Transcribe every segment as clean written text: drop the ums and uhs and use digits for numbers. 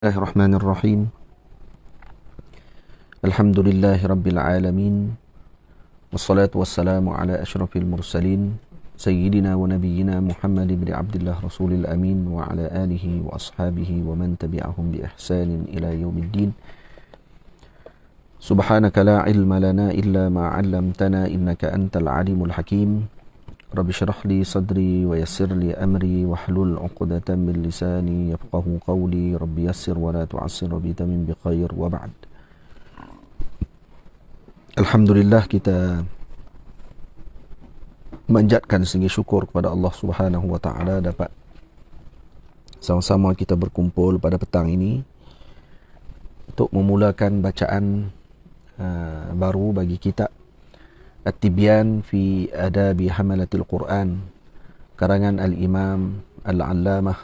Bismillahirrahmanirrahim. Alhamdulillahi rabbil alamin. Wassalatu wassalamu ala asyrafil mursalin sayyidina wa nabiyyina Muhammad ibn Abdullah rasulil amin wa ala alihi wa ashabihi wa man tabi'ahum bi ihsanin ila yaumiddin. Subhanaka la ilma lana illa ma 'allamtana innaka antal alimul hakim. Rabbi shrah li sadri wa yassir li amri wahlul 'uqdatam min lisani yafqahu qawli. Rabbi yassir wa la tu'assir bi tamim bi khair wa ba'd. Alhamdulillah, kita manjatkan tinggi syukur kepada Allah Subhanahu wa taala dapat sama-sama kita berkumpul pada petang ini untuk memulakan bacaan baru bagi kitab At-Tibyan fi Adabi Hamalatil Quran karangan Al-Imam Al-Allamah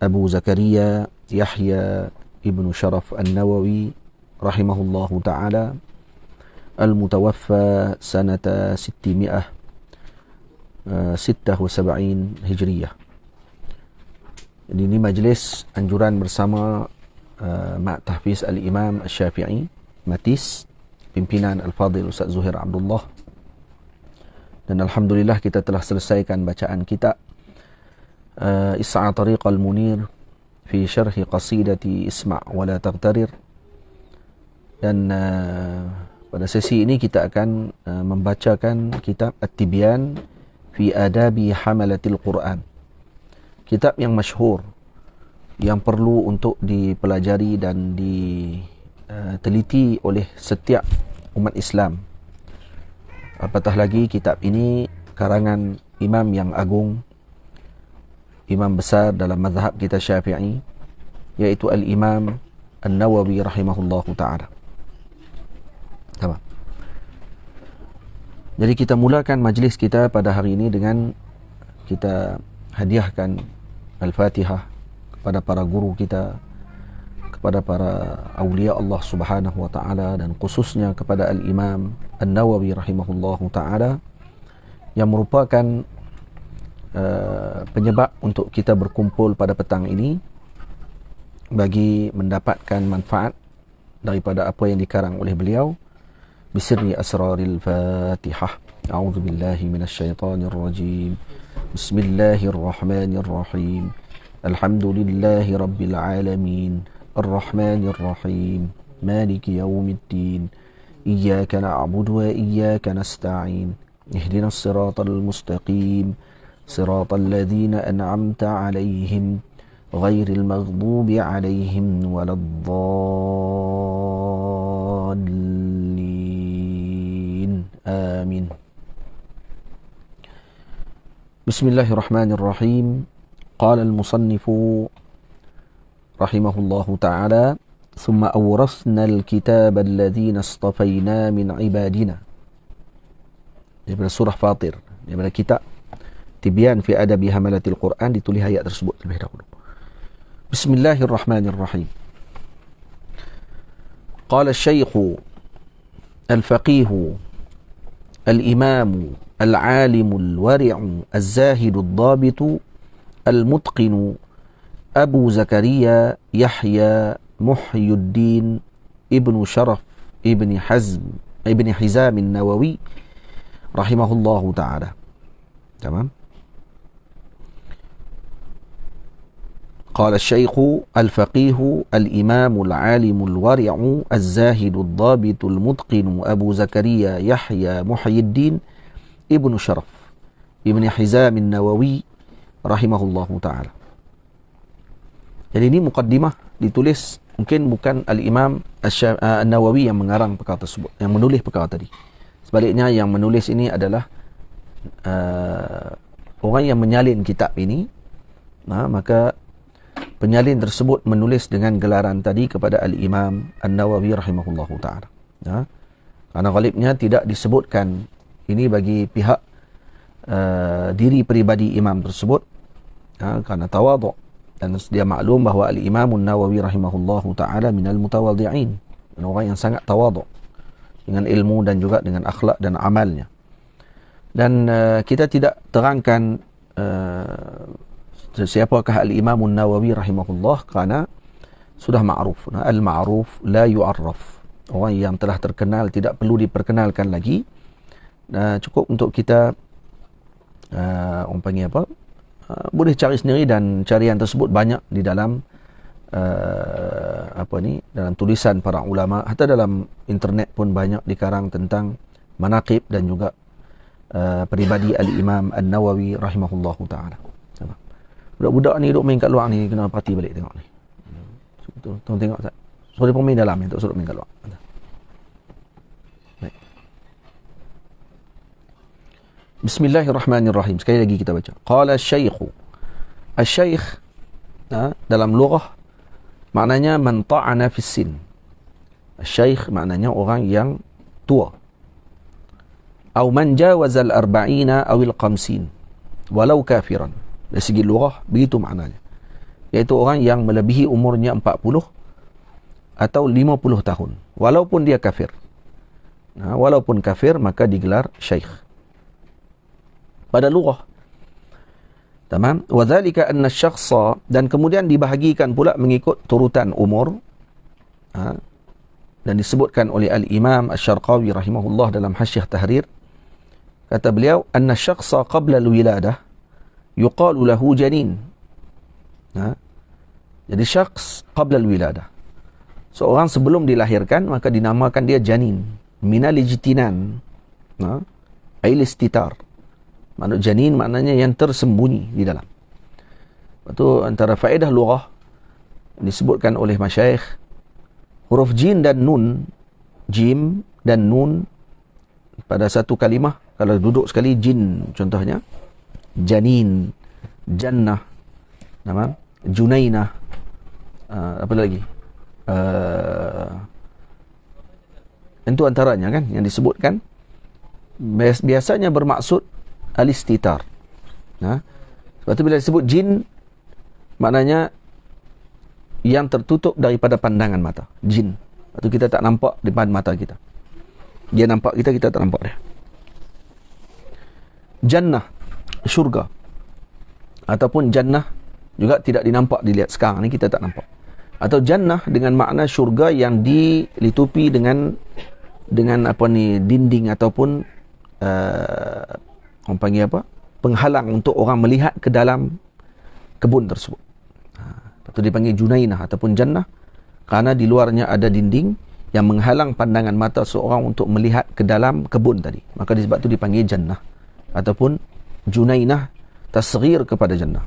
Abu Zakaria Yahya ibn Sharaf An-Nawawi rahimahullahu ta'ala al-mutawaffa sanata 676 Hijriyah. Jadi ini majlis anjuran bersama Mak Tahfiz Al-Imam Al-Syafi'i Matis, pimpinan Al-Fadhil Ustaz Zuhair Abdullah. Dan Alhamdulillah kita telah selesaikan bacaan kitab Is'a Tariqal Munir fi Syarhi Qasidati Isma' wa la Taghtarir. Dan pada sesi ini kita akan membacakan kitab At-Tibyan fi Adabi Hamalatil Quran, kitab yang masyhur yang perlu untuk dipelajari dan diteliti oleh setiap umat Islam. Apatah lagi kitab ini karangan imam yang agung, imam besar dalam mazhab kita Syafi'i, yaitu Al-Imam An-Nawawi rahimahullahu ta'ala. Tamam. Jadi kita mulakan majlis kita pada hari ini dengan kita hadiahkan Al-Fatihah kepada para guru kita, kepada para awliya Allah Subhanahu wa taala, dan khususnya kepada Al-Imam An-Nawawi rahimahullahu taala yang merupakan penyebab untuk kita berkumpul pada petang ini bagi mendapatkan manfaat daripada apa yang dikarang oleh beliau. Bisirri asraril Fatihah. A'udzu billahi minasyaitonir rajim. Bismillahirrahmanirrahim. Alhamdulillahi rabbil alamin. Ar-Rahmanir Rahim. Maliki yaumiddin. Iyyaka na'budu wa iyyaka nasta'in. Ihdinas siratal mustaqim. Siratal ladzina an'amta 'alaihim ghairil maghdubi 'alaihim waladdallin. Amin. Bismillahirrahmanirrahim. Qala al-musannifu rahimahullahu ta'ala, thumma awrasna al-kitaba alladhina istafayna min ibadina. Daripada surah Fatir, daripada kitab Tibyan fi Adabi Hamalatil Quran, ditulis ayat tersebut terlebih dahulu. Bismillahirrahmanirrahim. Qala al-shaykhu al-faqihu al-imamu al-alimu al-wari'u al-zahidu al-dhabitu al-mutqinu Abu Zakaria Yahya Muhyiddin ibn Sharaf ibn Hizam An-Nawawi rahimahullahu ta'ala. Tamam. قال الشيخ الفقيه الإمام العالم الورع الزاهد الضابط المتقن أبو زكريا يحيى محي الدين ابن شرف ابن حزام النووي رحمه الله تعالى. Jadi ini muqaddimah ditulis, mungkin bukan Al-Imam An-Nawawi yang mengarang perkara tersebut, yang menulis perkara tadi. Sebaliknya yang menulis ini adalah orang yang menyalin kitab ini. Maka penyalin tersebut menulis dengan gelaran tadi kepada Al-Imam An-Nawawi rahimahullahu ta'ala. Karena ghalibnya tidak disebutkan ini bagi pihak diri peribadi imam tersebut, karena tawadhu'. Dan dia maklum bahawa Al-Imam An-Nawawi rahimahullahu ta'ala minal mutawadhi'in, orang yang sangat tawadhu' dengan ilmu dan juga dengan akhlak dan amalnya. Dan kita tidak terangkan siapakah Al-Imam An-Nawawi rahimahullah? Kerana sudah ma'ruf. Al-ma'ruf la yu'arraf. Orang yang telah terkenal tidak perlu diperkenalkan lagi. Cukup untuk kita orang panggil apa? Boleh cari sendiri, dan carian tersebut banyak di dalam dalam tulisan para ulama, hatta dalam internet pun banyak dikarang tentang manaqib dan juga peribadi Al-Imam An-Nawawi rahimahullahu ta'ala. Budak-budak ni duduk main kat luar ni, kena perhati balik tengok ni. Tolong tengok tak? Suruh dia main dalam ni, tak suruh main kat luar. Baik. Bismillahirrahmanirrahim. Sekali lagi kita baca. Qala asy-syaikh. Asy-syaikh dalam lughah maknanya man ta'ana fis sin. Asy-syaikh maknanya orang yang tua. Atau man jawaza al-arba'ina aw al-khamsin walau kafiran. Dari segi lughah begitu maknanya, iaitu orang yang melebihi umurnya 40 atau 50 tahun walaupun dia kafir. Walaupun kafir maka digelar syaikh pada lughah. Tamam. Wa dzalika anna asy-syakhsa, dan kemudian dibahagikan pula mengikut turutan umur. Dan disebutkan oleh Al-Imam Asy-Syarqawi rahimahullah dalam Hasyiah Tahrir, kata beliau, anna asy-syakhsa qabla al-wiladah yuqalu lahu janin. Jadi syakhs qabla al-wiladah, seorang sebelum dilahirkan, maka dinamakan dia janin. Minal ijtinan, al-istitar. Maksud janin maknanya yang tersembunyi di dalam. Itu antara faedah lughah disebutkan oleh masyayikh, huruf jin dan nun, jim dan nun pada satu kalimah, kalau duduk sekali, jin contohnya, janin, jannah, nama junainah, apa lagi, itu antaranya kan yang disebutkan. Biasanya bermaksud al-istitar. Sebab itu bila disebut jin, maknanya yang tertutup daripada pandangan mata. Jin, itu kita tak nampak depan mata kita, dia nampak kita, kita tak nampak dia. Jannah, syurga, ataupun jannah juga tidak dinampak, dilihat sekarang ni kita tak nampak. Atau jannah dengan makna syurga yang dilitupi dengan apa ni, dinding ataupun orang panggil apa, penghalang untuk orang melihat ke dalam kebun tersebut. Itu dipanggil junainah ataupun jannah, kerana di luarnya ada dinding yang menghalang pandangan mata seorang untuk melihat ke dalam kebun tadi. Maka disebab itu dipanggil jannah ataupun junainah, tasghir kepada jannah.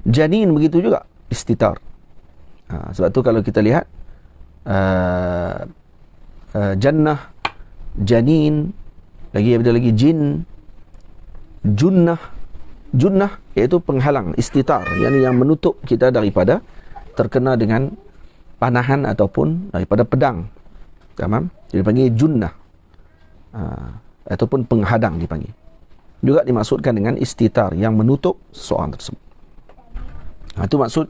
Janin begitu juga, istitar. Sebab tu kalau kita lihat jannah, janin, ada lagi jin, junnah iaitu penghalang, istitar, yang menutup kita daripada terkena dengan panahan ataupun daripada pedang. Tamam? Jadi dipanggil junnah, ataupun penghadang dipanggil. Juga dimaksudkan dengan istitar, yang menutup seseorang tersebut. Itu maksud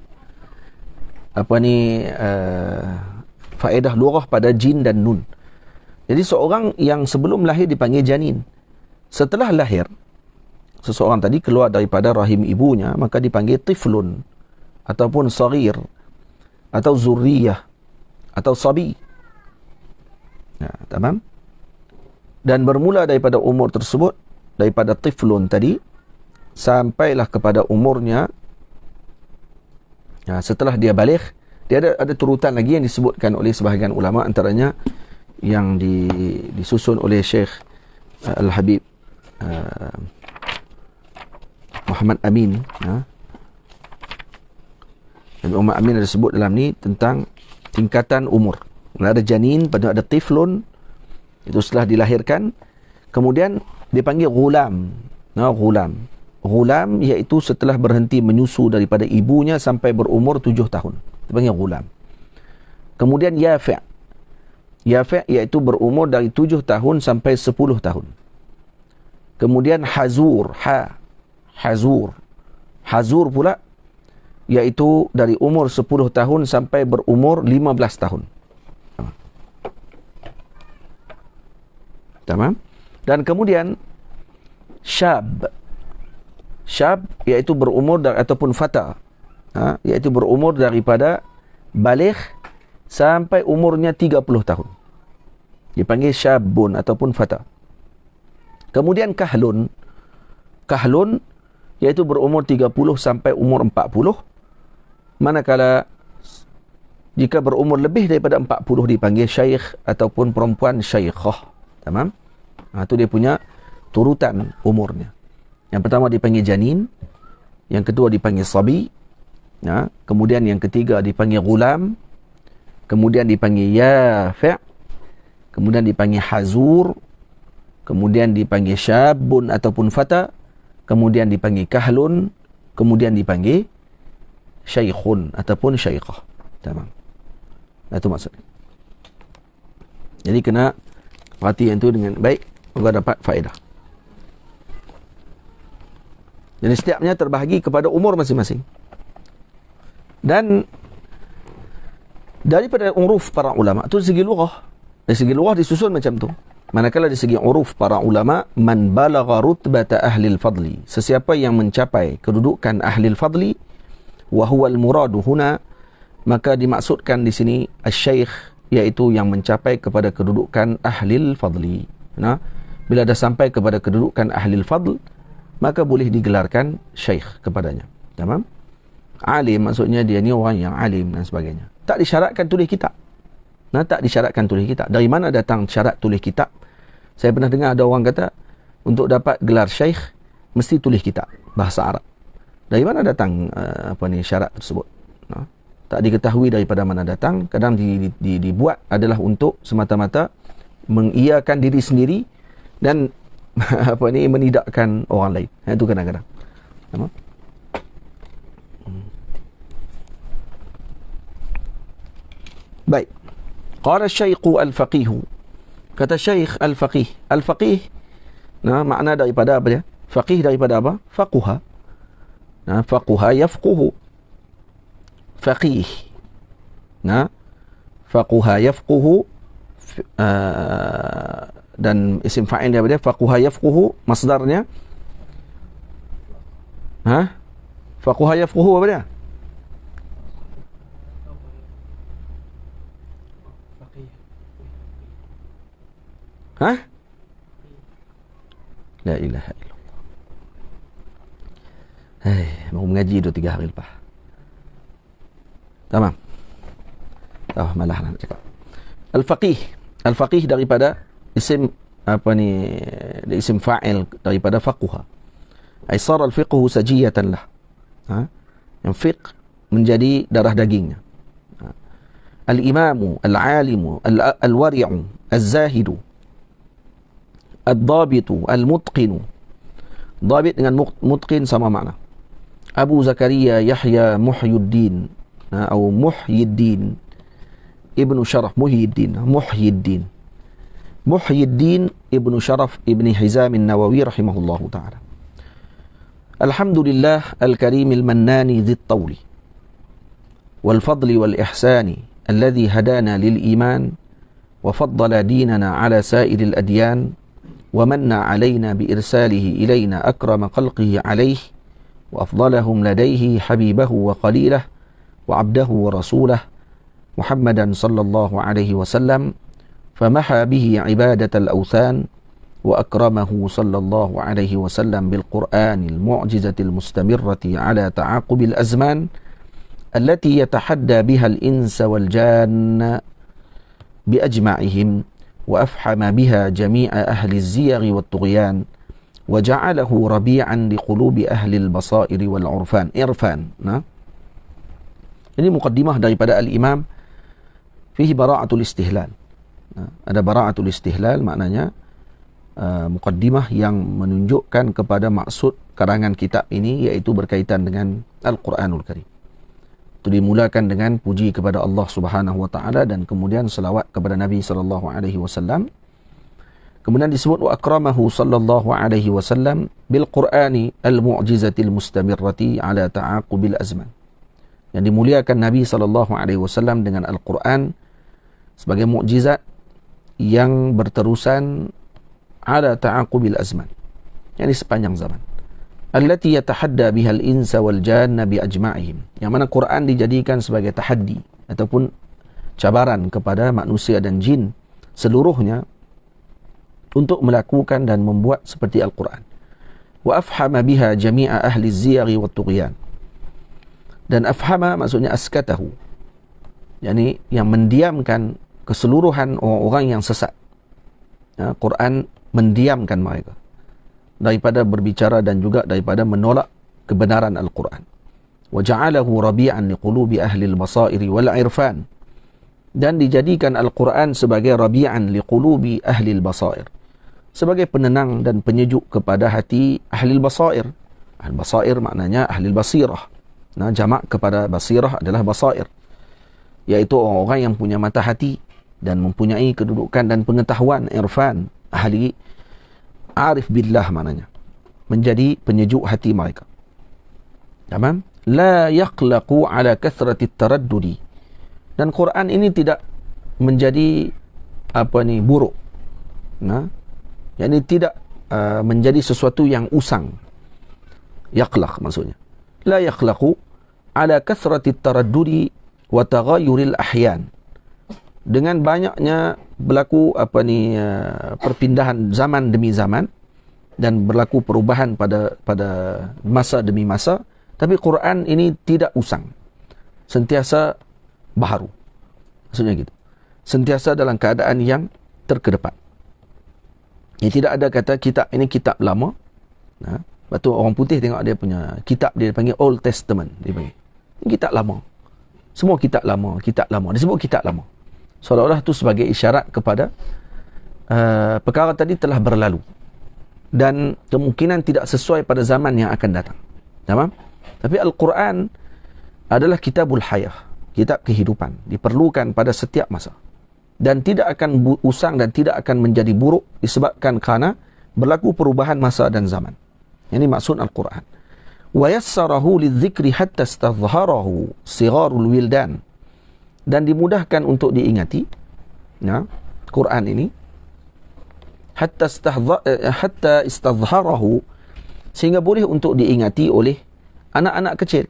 apa ni, faedah lughah pada jin dan nun. Jadi seorang yang sebelum lahir dipanggil janin. Setelah lahir, seseorang tadi keluar daripada rahim ibunya, maka dipanggil tiflun ataupun saghir atau zurriyah atau sabi. Tamam? Dan bermula daripada umur tersebut, daripada tiflun tadi sampailah kepada umurnya, setelah dia baligh, dia ada turutan lagi yang disebutkan oleh sebahagian ulama, antaranya yang disusun oleh Syekh Al-Habib Muhammad Amin. Muhammad Amin ada sebut dalam ni tentang tingkatan umur. Ada janin, pada ada tiflun, itu setelah dilahirkan. Kemudian dipanggil ghulam. Ghulam iaitu setelah berhenti menyusu daripada ibunya sampai berumur 7 tahun. Dipanggil ghulam. Kemudian yafi'. Yafi' iaitu berumur dari 7 tahun sampai 10 tahun. Kemudian hazur. Hazur pula iaitu dari umur 10 tahun sampai berumur 15 tahun. Tamam? Dan kemudian syab syab iaitu berumur ataupun fata, iaitu berumur daripada baligh sampai umurnya 30 tahun. Dipanggil syabun ataupun fata. Kemudian kahlun. Kahlun iaitu berumur 30 sampai umur 40. Manakala jika berumur lebih daripada 40 dipanggil syekh ataupun perempuan syekhah. Tamam? Itu dia punya turutan umurnya. Yang pertama dipanggil janin, yang kedua dipanggil sabi, kemudian yang ketiga dipanggil gulam, kemudian dipanggil yafi', kemudian dipanggil hazur, kemudian dipanggil syabun ataupun fata, kemudian dipanggil kahlun, kemudian dipanggil syekhun ataupun syekhah. Tamam. Itu maksudnya. Jadi kena perhatian itu dengan baik agar dapat faedah. Jadi setiapnya terbahagi kepada umur masing-masing. Dan daripada uruf para ulama, itu dari segi lughah. Dari segi lughah disusun macam tu. Manakala dari segi uruf para ulama, man balagha rutbata ahli al-fadli, sesiapa yang mencapai kedudukan ahli al-fadli, wa huwa al-muradu huna, maka dimaksudkan di sini asy-syekh, iaitu yang mencapai kepada kedudukan ahli al-fadli. Bila dah sampai kepada kedudukan ahli al-fadl, maka boleh digelarkan syekh kepadanya. Tamam? Alim maksudnya dia ni orang yang alim dan sebagainya. Tak disyaratkan tulis kitab. Tak disyaratkan tulis kitab. Dari mana datang syarat tulis kitab? Saya pernah dengar ada orang kata untuk dapat gelar syekh mesti tulis kitab bahasa Arab. Dari mana datang syarat tersebut? Tak diketahui daripada mana datang. Kadang dibuat adalah untuk semata-mata mengiyakan diri sendiri dan menidakkan orang lain. Itu kadang-kadang. Baik. Qala syaiqu al-faqih. Kata syekh al-faqih. Al-faqih, makna daripada apa dia? Faqih daripada apa? Faquha. Faquha yafquhu. Faqih. Faquha yafquhu. Dan isim fa'il daripada faquha yafquhu, masdarnya faquha yafquhu apa dia? La ilaha illallah. Mau mengaji 2-3 hari lepas. Tamam. Malah nak cakap. Al-faqih. Al-faqih daripada isim isim fa'il daripada faquha. Ay sara al-fiqhu sajiyatan lah. Yang fiqh menjadi darah dagingnya. Al-imamu, al-alimu, al-wari'u, al-zahidu, al-dhabitu, al-mutqinu. Dhabit dengan mutqin sama makna. Abu Zakaria Yahya Muhyiddin atau Muhyiddin Ibnu Syaraf Muhyiddin Ibnu Syaraf Ibn Hizam An-Nawawi rahimahullahu ta'ala. Alhamdulillah al-karim al-mannani dhi at-tawli wal-fadli wal-ihsani alladhi hadana lil-iman wa faddala dinana ala sa'iri al-adyan wa manna alayna bi irsalihi ilayna akrama khalqihi alayhi wa afdalahum ladayhi habibahu wa qalilah wa abdahu wa rasulah Muhammadan sallallahu alaihi wasallam فمحى به عبادة الأوثان وأكرمه صلى الله عليه وسلم بالقرآن المعجزة المستمرة على تعاقب الأزمان التي يتحدى بها الإنس والجان بأجمعهم وأفحم بها جميع أهل الزيغ والطغيان وجعله ربيعا لقلوب أهل البصائر والعرفان إرفان. Ini mukaddimah daripada Al-Imam fihi bara'atul istihlal. Ada bara'atul istihlal, maknanya mukaddimah yang menunjukkan kepada maksud karangan kitab ini, iaitu berkaitan dengan Al-Quranul Karim. Itu dimulakan dengan puji kepada Allah Subhanahu wa taala dan kemudian selawat kepada Nabi sallallahu alaihi wasallam. Kemudian disebut wa akramahu sallallahu alaihi wasallam bil Qur'ani al-mu'jizatil mustamirrati ala ta'aqubil azman. Yang dimuliakan Nabi sallallahu alaihi wasallam dengan Al-Quran sebagai mukjizat yang berterusan ala ta'aqubil azman, yakni sepanjang zaman. allati yatahadda biha al-insa wal janna bi ajma'ihim, yang mana Quran dijadikan sebagai tahaddi ataupun cabaran kepada manusia dan jin seluruhnya untuk melakukan dan membuat seperti Al-Quran. Wa afhama biha jami'a ahli az-ziyaghi wat tughyan. Dan afhama maksudnya askatahu, yakni yang mendiamkan keseluruhan orang-orang yang sesat. Ya, Quran mendiamkan mereka daripada berbicara dan juga daripada menolak kebenaran Al-Quran. Wa ja'alahu rabi'an liqulubi ahli al-basairi wal irfan. Dan dijadikan Al-Quran sebagai rabi'an liqulubi ahli al-basair, sebagai penenang dan penyejuk kepada hati ahli al-basair. Al-basair maknanya ahli al-basirah. Nah, jamak kepada basirah adalah basair, iaitu orang-orang yang punya mata hati dan mempunyai kedudukan dan pengetahuan, irfan, ahli arif billah maknanya, menjadi penyejuk hati mereka. Tamam? La yaqlaqu ala kathrati taraddudi. Dan Quran ini tidak menjadi buruk. Nah, yakni tidak menjadi sesuatu yang usang. Yaqlaq maksudnya. La yaqlaqu ala kathrati taraddudi wa taghayyuril ahyan. Dengan banyaknya berlaku perpindahan zaman demi zaman dan berlaku perubahan pada masa demi masa, tapi Quran ini tidak usang, sentiasa baharu. Maksudnya gitu, sentiasa dalam keadaan yang terkedepan. Tidak ada kata kitab ini kitab lama. Nah, lepas tu orang putih tengok dia punya kitab, dia panggil Old Testament, dia panggil ini kitab lama. Semua kitab lama, disebut kitab lama, seolah-olah itu sebagai isyarat kepada perkara tadi telah berlalu dan kemungkinan tidak sesuai pada zaman yang akan datang. Tamam? Tapi Al-Quran adalah kitabul hayah, kitab kehidupan, diperlukan pada setiap masa dan tidak akan usang dan tidak akan menjadi buruk disebabkan kerana berlaku perubahan masa dan zaman. Ini maksud Al-Quran. Wa yassarahu lidzikri hatta istadhharahu sigharul wildan. Dan dimudahkan untuk diingati, ya, Quran ini hatta istadhharahu, sehingga boleh untuk diingati oleh anak-anak kecil.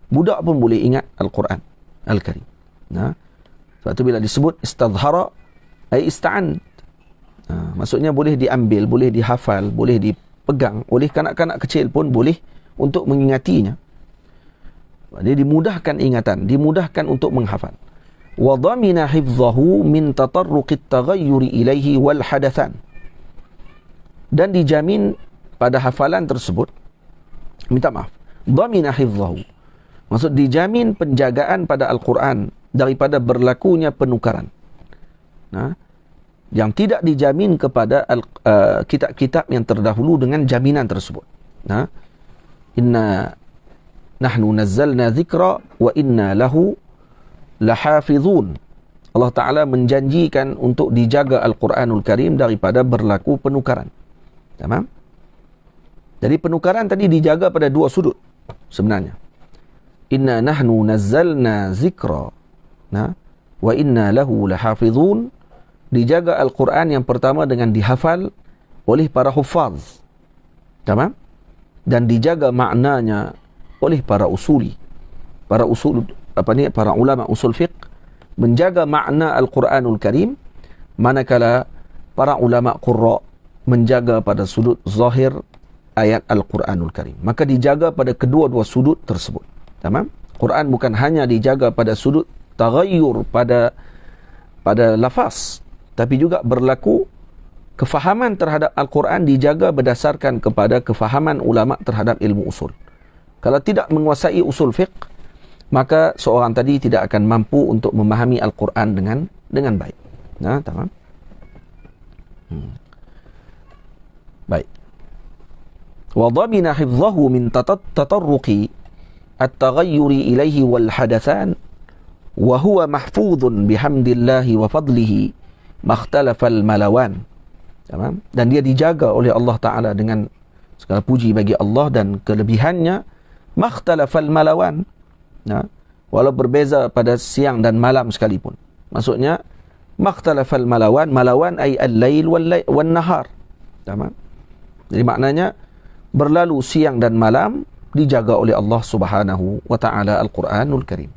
Budak pun boleh ingat Al-Quran Al-Karim. Nah, sebab tu bila disebut istadhhara ay ista'an, maksudnya boleh diambil, boleh dihafal, boleh dipegang oleh kanak-kanak kecil pun boleh untuk mengingatinya. Dia dimudahkan ingatan, dimudahkan untuk menghafal. Wa dhamina hifdhahu min tatarruqit taghayyuri ilaihi wal hadathan. Dan dijamin pada hafalan tersebut, dhamina hifdhahu, maksud dijamin penjagaan pada Al-Quran daripada berlakunya penukaran. Nah, yang tidak dijamin kepada kitab-kitab yang terdahulu dengan jaminan tersebut. Nah, inna nahnu nazzalna dzikra wa inna lahu lahafizun. Allah Ta'ala menjanjikan untuk dijaga Al-Quranul Karim daripada berlaku penukaran. Tamam? Jadi penukaran tadi dijaga pada dua sudut sebenarnya. Inna nahnu nazzalna dzikra, nah, wa inna lahu lahafizun. Dijaga Al-Quran yang pertama dengan dihafal oleh para huffaz. Tamam? Dan dijaga maknanya oleh para para ulama usul fiqh, menjaga makna Al-Quranul Karim, manakala para ulama qurra menjaga pada sudut zahir ayat Al-Quranul Karim. Maka dijaga pada kedua-dua sudut tersebut. Tamam? Quran bukan hanya dijaga pada sudut taghayyur pada lafaz, tapi juga berlaku kefahaman terhadap Al-Quran dijaga berdasarkan kepada kefahaman ulama terhadap ilmu usul. Kalau tidak menguasai usul fiqh, maka seorang tadi tidak akan mampu untuk memahami Al-Quran dengan baik. Nah, tamam. Baik. Wa dhamina hifdhahu min tatarruqi at-taghayyuri ilaihi wal hadathan wa huwa mahfudhun bihamdillahi wa fadlihi makhtalafal malawan. Tamam. Dan dia dijaga oleh Allah Ta'ala dengan segala puji bagi Allah dan kelebihannya, makhtalafal malawan. Nah, walau berbeza pada siang dan malam sekalipun. Maksudnya makhtalafal malawan, malawan ay al-lail wal nahar. Tamam. Jadi maknanya berlalu siang dan malam dijaga oleh Allah Subhanahu wa taala Al-Quranul Karim.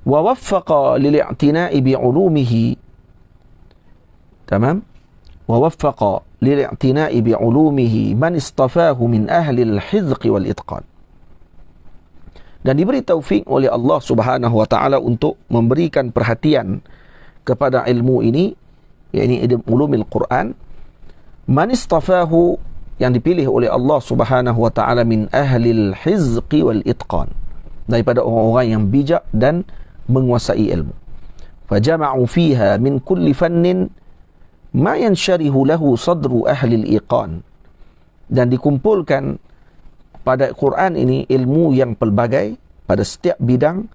Wa waffaqa lil-i'tina'i bi'ulumihi. Tamam? Wa waffaqa lil-i'tina'i bi'ulumihi man istafahu min ahli al-hizq wal-itqan. Dan diberi taufik oleh Allah Subhanahu wa taala untuk memberikan perhatian kepada ilmu ini, yakni ulumul Quran, man istafahu, yang dipilih oleh Allah Subhanahu wa taala min ahlil hizqi wal itqan, daripada orang-orang yang bijak dan menguasai ilmu. Fajama'u fiha min kulli fannin ma yansharihu lahu sadru ahli al-iqan. Dan dikumpulkan pada Quran ini ilmu yang pelbagai pada setiap bidang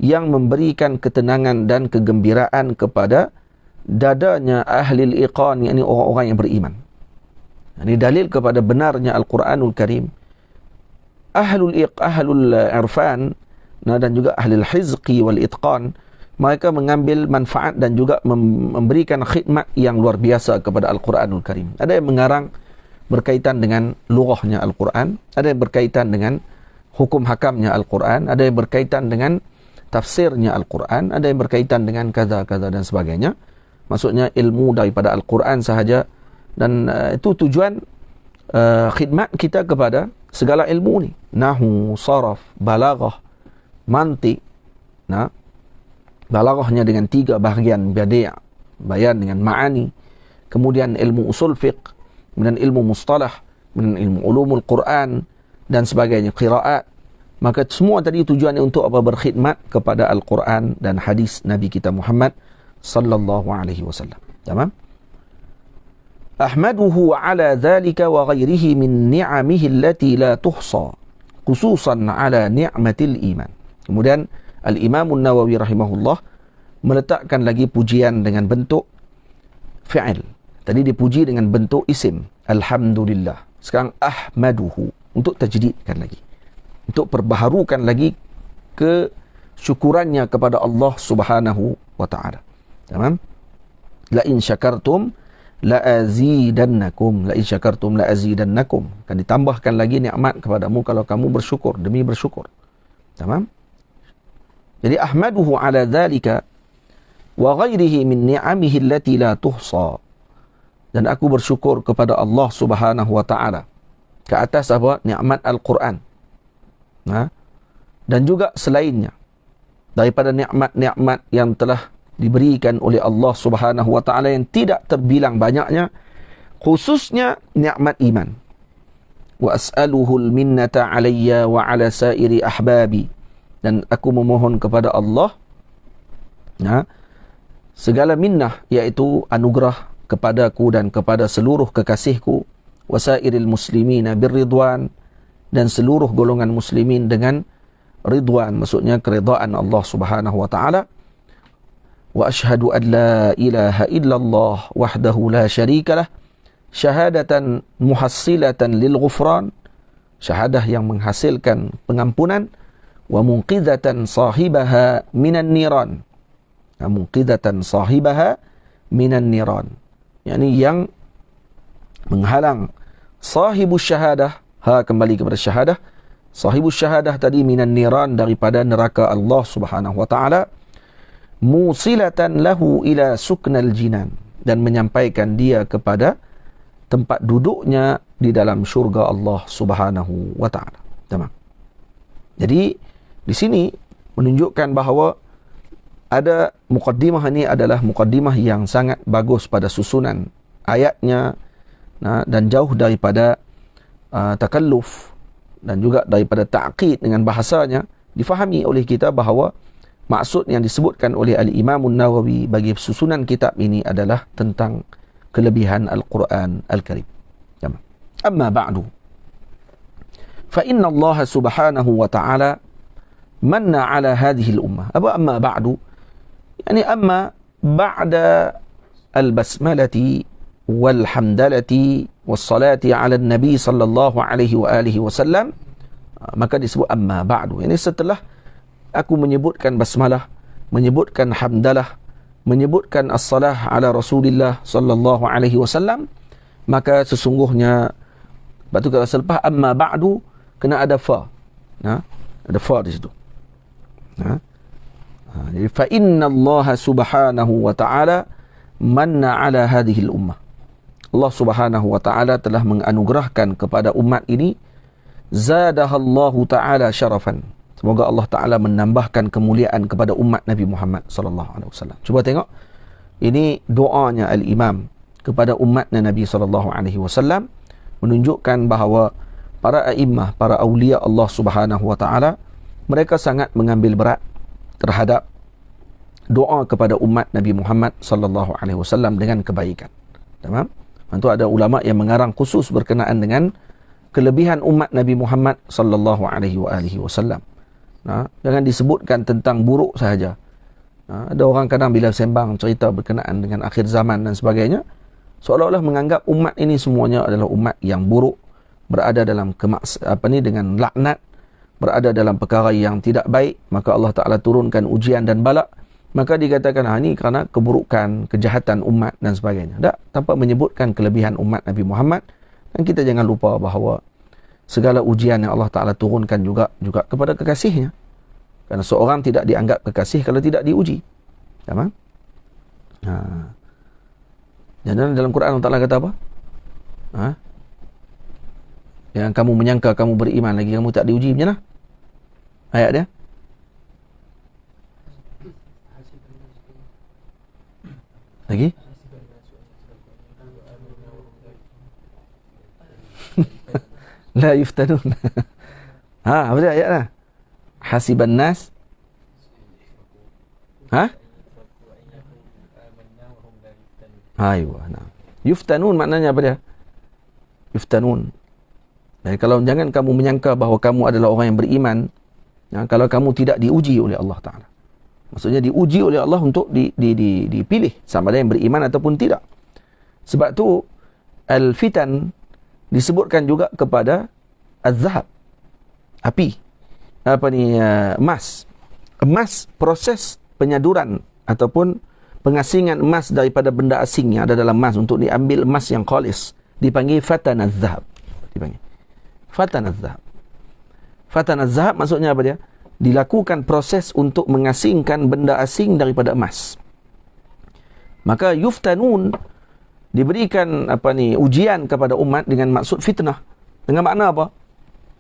yang memberikan ketenangan dan kegembiraan kepada dadanya ahli al-iqan, yakni orang-orang yang beriman. Ini dalil kepada benarnya Al-Quranul Karim. Ahlul irfan dan juga ahlul hizqi wal itqan, mereka mengambil manfaat dan juga memberikan khidmat yang luar biasa kepada Al-Quranul Karim. Ada yang mengarang berkaitan dengan lughahnya Al-Quran, ada yang berkaitan dengan hukum hakamnya Al-Quran, ada yang berkaitan dengan tafsirnya Al-Quran, ada yang berkaitan dengan kaza-kaza dan sebagainya. Maksudnya ilmu daripada Al-Quran sahaja. Dan itu tujuan khidmat kita kepada segala ilmu ni. Nahu, saraf, balaghah, mantik. Nah, balaghahnya dengan 3 bahagian, badi', bayan dengan ma'ani. Kemudian ilmu usul fiqh, kemudian ilmu mustalah, kemudian ilmu ulumul Quran dan sebagainya, qiraat. Maka semua tadi tujuannya untuk apa? Berkhidmat kepada Al-Quran dan hadis Nabi kita Muhammad sallallahu alaihi wasallam. Tamam? Ahmaduhu ala dhalika wa ghairihi min ni'amihi allati la tuhsa, khususan ala ni'matil iman. Kemudian Al-Imam An-Nawawi rahimahullah meletakkan lagi pujian dengan bentuk fi'il. Tadi dipuji dengan bentuk isim, alhamdulillah. Sekarang ahmaduhu, untuk tajdidkan lagi, untuk perbaharukan lagi kesyukurannya kepada Allah Subhanahu wa taala. Tamam? La in syakartum la'azidannakum, la in syakartum la'azidannakum, akan ditambahkan lagi nikmat kepadamu kalau kamu bersyukur, demi bersyukur. Tamam? Jadi ahmaduhu ala dhalika wa ghairihi min ni'amihi allati la tuhsa, dan aku bersyukur kepada Allah Subhanahu wa taala ke atas apa? Nikmat Al-Quran. Dan juga selainnya daripada nikmat-nikmat yang telah diberikan oleh Allah Subhanahu wa taala yang tidak terbilang banyaknya, khususnya nikmat iman. Wa as'aluhu al-minnata 'alayya wa 'ala sa'iri ahbabi, dan aku memohon kepada Allah segala minnah, iaitu anugerah kepadaku dan kepada seluruh kekasihku, wa sa'iril muslimina birridwan, dan seluruh golongan muslimin dengan ridwan, maksudnya keridaan Allah Subhanahu wa taala. Wa ashhadu an la ilaha illallah wahdahu la syarika lah, syahadatan muhassilatan lil ghufran, syahadah yang menghasilkan pengampunan, wa munqidhatan sahibaha minan niran, munqidhatan sahibaha minan niran, yakni yang menghalang sahibus syahadah, kembali kepada syahadah, sahibus syahadah tadi minan niran, daripada neraka Allah Subhanahu wa taala, musilatan lahu ila suknal jinan, dan menyampaikan dia kepada tempat duduknya di dalam syurga Allah Subhanahu wa taala. Tamam. Jadi di sini menunjukkan bahawa ada muqaddimah, ini adalah muqaddimah yang sangat bagus pada susunan ayatnya, dan jauh daripada takalluf dan juga daripada ta'qid dengan bahasanya. Difahami oleh kita bahawa maksud yang disebutkan oleh Al-Imam An-Nawawi bagi susunan kitab ini adalah tentang kelebihan Al-Quran Al-Karim. Amma ba'du, fa inna Allah subhanahu wa ta'ala manna ala hadhihi al-ummah. Apa amma ba'du? Yani amma ba'da al-basmalati wal-hamdalati was-salati ala nabi sallallahu alaihi wa alihi wasallam, maka disebut amma ba'du. Ini setelah aku menyebutkan basmalah, menyebutkan hamdalah, menyebutkan as-salah ala Rasulillah sallallahu alaihi wasallam, maka sesungguhnya Sebab tu kalau selepas amma ba'du kena ada fa. Ada fa di situ. Jadi fa inna Allah subhanahu wa ta'ala manna ala hadhihi al-ummah. Allah subhanahu wa ta'ala telah menganugerahkan kepada umat ini, zadahallahu ta'ala syarafan. Semoga Allah Ta'ala menambahkan kemuliaan kepada umat Nabi Muhammad sallallahu alaihi wasallam. Cuba tengok. Ini doanya al-Imam kepada umat Nabi sallallahu alaihi wasallam, menunjukkan bahawa para a'immah, para awliya Allah Subhanahu wa Ta'ala, mereka sangat mengambil berat terhadap doa kepada umat Nabi Muhammad sallallahu alaihi wasallam dengan kebaikan. Tamam? Tentu ada ulama yang mengarang khusus berkenaan dengan kelebihan umat Nabi Muhammad sallallahu alaihi wasallam. Jangan disebutkan tentang buruk sahaja. Ada orang kadang bila sembang cerita berkenaan dengan akhir zaman dan sebagainya, seolah-olah menganggap umat ini semuanya adalah umat yang buruk, berada dalam dengan laknat, berada dalam perkara yang tidak baik, maka Allah Ta'ala turunkan ujian dan bala. Maka dikatakan ini kerana keburukan, kejahatan umat dan sebagainya. Tak, tanpa menyebutkan kelebihan umat Nabi Muhammad. Dan kita jangan lupa bahawa segala ujian yang Allah Ta'ala turunkan juga kepada kekasihnya. Kerana seorang tidak dianggap kekasih kalau tidak diuji. Tamam? Dan dalam Quran Allah Ta'ala kata apa? Yang kamu menyangka kamu beriman lagi kamu tak diuji, macam mana? Ayat dia. Lagi? La yuftanun. Apa dia ayat lah? Hasiban nas. Aywa. Yuftanun maknanya apa dia? Yuftanun. Dan kalau jangan kamu menyangka bahawa kamu adalah orang yang beriman, kalau kamu tidak diuji oleh Allah Ta'ala. Maksudnya diuji oleh Allah untuk dipilih sama ada yang beriman ataupun tidak. Sebab tu al-fitan disebutkan juga kepada az-zahab, api, emas. Emas, proses penyaduran ataupun pengasingan emas daripada benda asing yang ada dalam emas untuk diambil emas yang khalis dipanggil fatan az-zahab. Dipanggil fatan az-zahab. Fatan az-zahab maksudnya apa dia? Dilakukan proses untuk mengasingkan benda asing daripada emas. Maka yuftanun diberikan ujian kepada umat dengan maksud fitnah. Dengan makna apa?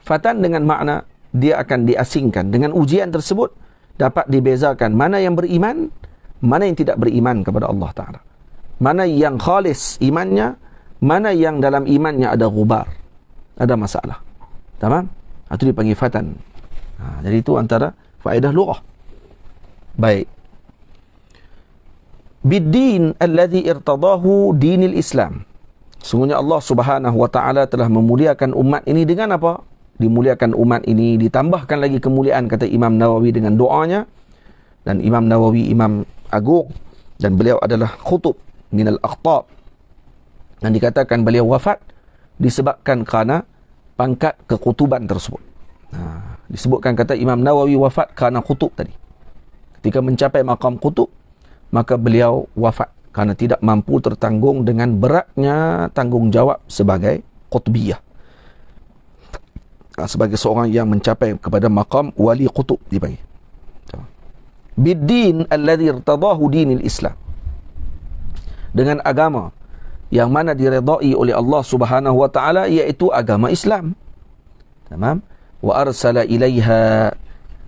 Fatan dengan makna dia akan diasingkan. Dengan ujian tersebut dapat dibezakan mana yang beriman, mana yang tidak beriman kepada Allah Ta'ala. Mana yang khalis imannya, mana yang dalam imannya ada gubar, ada masalah. Tamam? Itu dipanggil fatan. Jadi itu antara faedah lughah. Baik. Biddin alladhi irtadahu dinil Islam. Sungguhnya Allah Subhanahu wa Ta'ala telah memuliakan umat ini dengan apa? Dimuliakan umat ini, ditambahkan lagi kemuliaan, kata Imam Nawawi, dengan doanya. Dan Imam Nawawi Imam Agung, dan beliau adalah khutub minal akhtab. Dan dikatakan beliau wafat disebabkan kerana pangkat kekutuban tersebut. Disebutkan kata Imam Nawawi wafat kerana khutub tadi. Ketika mencapai maqam khutub, maka beliau wafat kerana tidak mampu tertanggung dengan beratnya tanggungjawab sebagai qutbiyah. Sebagai seorang yang mencapai kepada maqam wali qutub dipanggil. Biddin alladhi irtadahu dinil Islam. Dengan agama yang mana diredai oleh Allah Subhanahu wa Ta'ala, iaitu agama Islam. Tamam? Wa arsala ilaiha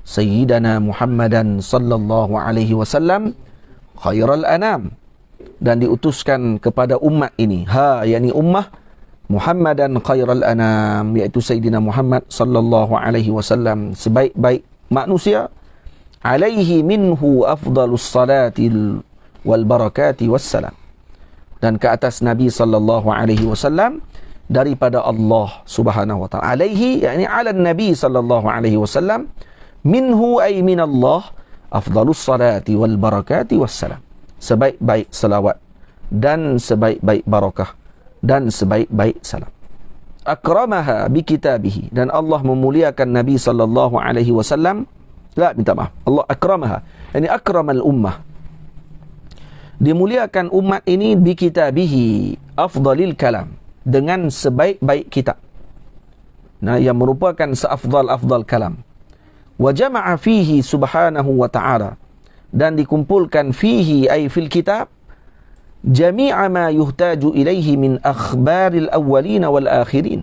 sayyidana Muhammadan sallallahu alaihi wasallam khairal anam, dan diutuskan kepada umat ini, yakni ummah Muhammadan khairal anam, iaitu Sayyidina Muhammad sallallahu alaihi wasallam, sebaik-baik manusia. Alaihi minhu afdalus salati wal barakati wassalam. Dan ke atas Nabi sallallahu alaihi wasallam daripada Allah Subhanahu wa Ta'ala. Alaihi yakni ala Nabi sallallahu alaihi wasallam, minhu ay min Allah afdalus salati wal barakati wassalam. Sebaik-baik salawat dan sebaik-baik barakah dan sebaik-baik salam. Akramaha bi kitabihi, dan Allah memuliakan Nabi sallallahu alaihi wasallam. Minta maaf. Allah akramaha, yani akramal ummah. Dimuliakan umat ini bi kitabihi afdalil kalam, dengan sebaik-baik kitab. yang merupakan seafdal-afdal kalam. Wa jama'a fihi subhanahu wa ta'ala, dan dikumpulkan fihi ay fil kitab jami'a ma yuhtaju ilaihi min akhbaril awwalin wal akhirin.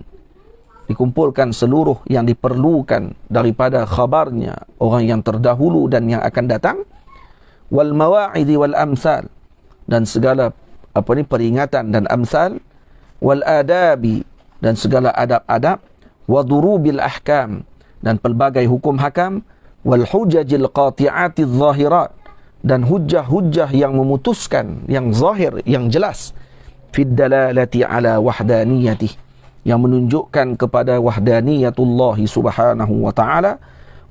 Dikumpulkan seluruh yang diperlukan daripada khabarnya orang yang terdahulu dan yang akan datang, wal mawa'idi wal amsal, dan segala peringatan dan amsal, wal adabi, dan segala adab-adab, wa durubil ahkam, dan pelbagai hukum hakam, wal hujajil qati'ati zahirat, dan hujjah-hujjah yang memutuskan, yang zahir, yang jelas, fid dalalati ala wahdaniyatih, yang menunjukkan kepada wahdaniyatullah subhanahu wa ta'ala,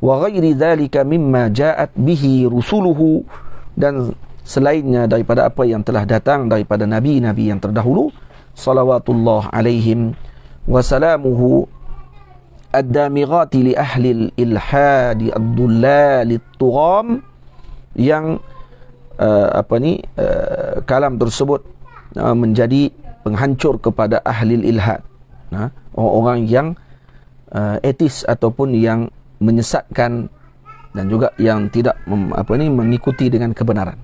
wa ghairi dhalika mimma ja'at bihi rusuluhu, dan selainnya daripada apa yang telah datang daripada nabi-nabi yang terdahulu, salawatullah alaihim wa salamuhu, ad-damighati li ahli al-ilhadi ad-dullali at-tugham, yang kalam tersebut menjadi penghancur kepada ahli ilhad, orang-orang yang etis ataupun yang menyesatkan dan juga yang tidak mengikuti dengan kebenaran.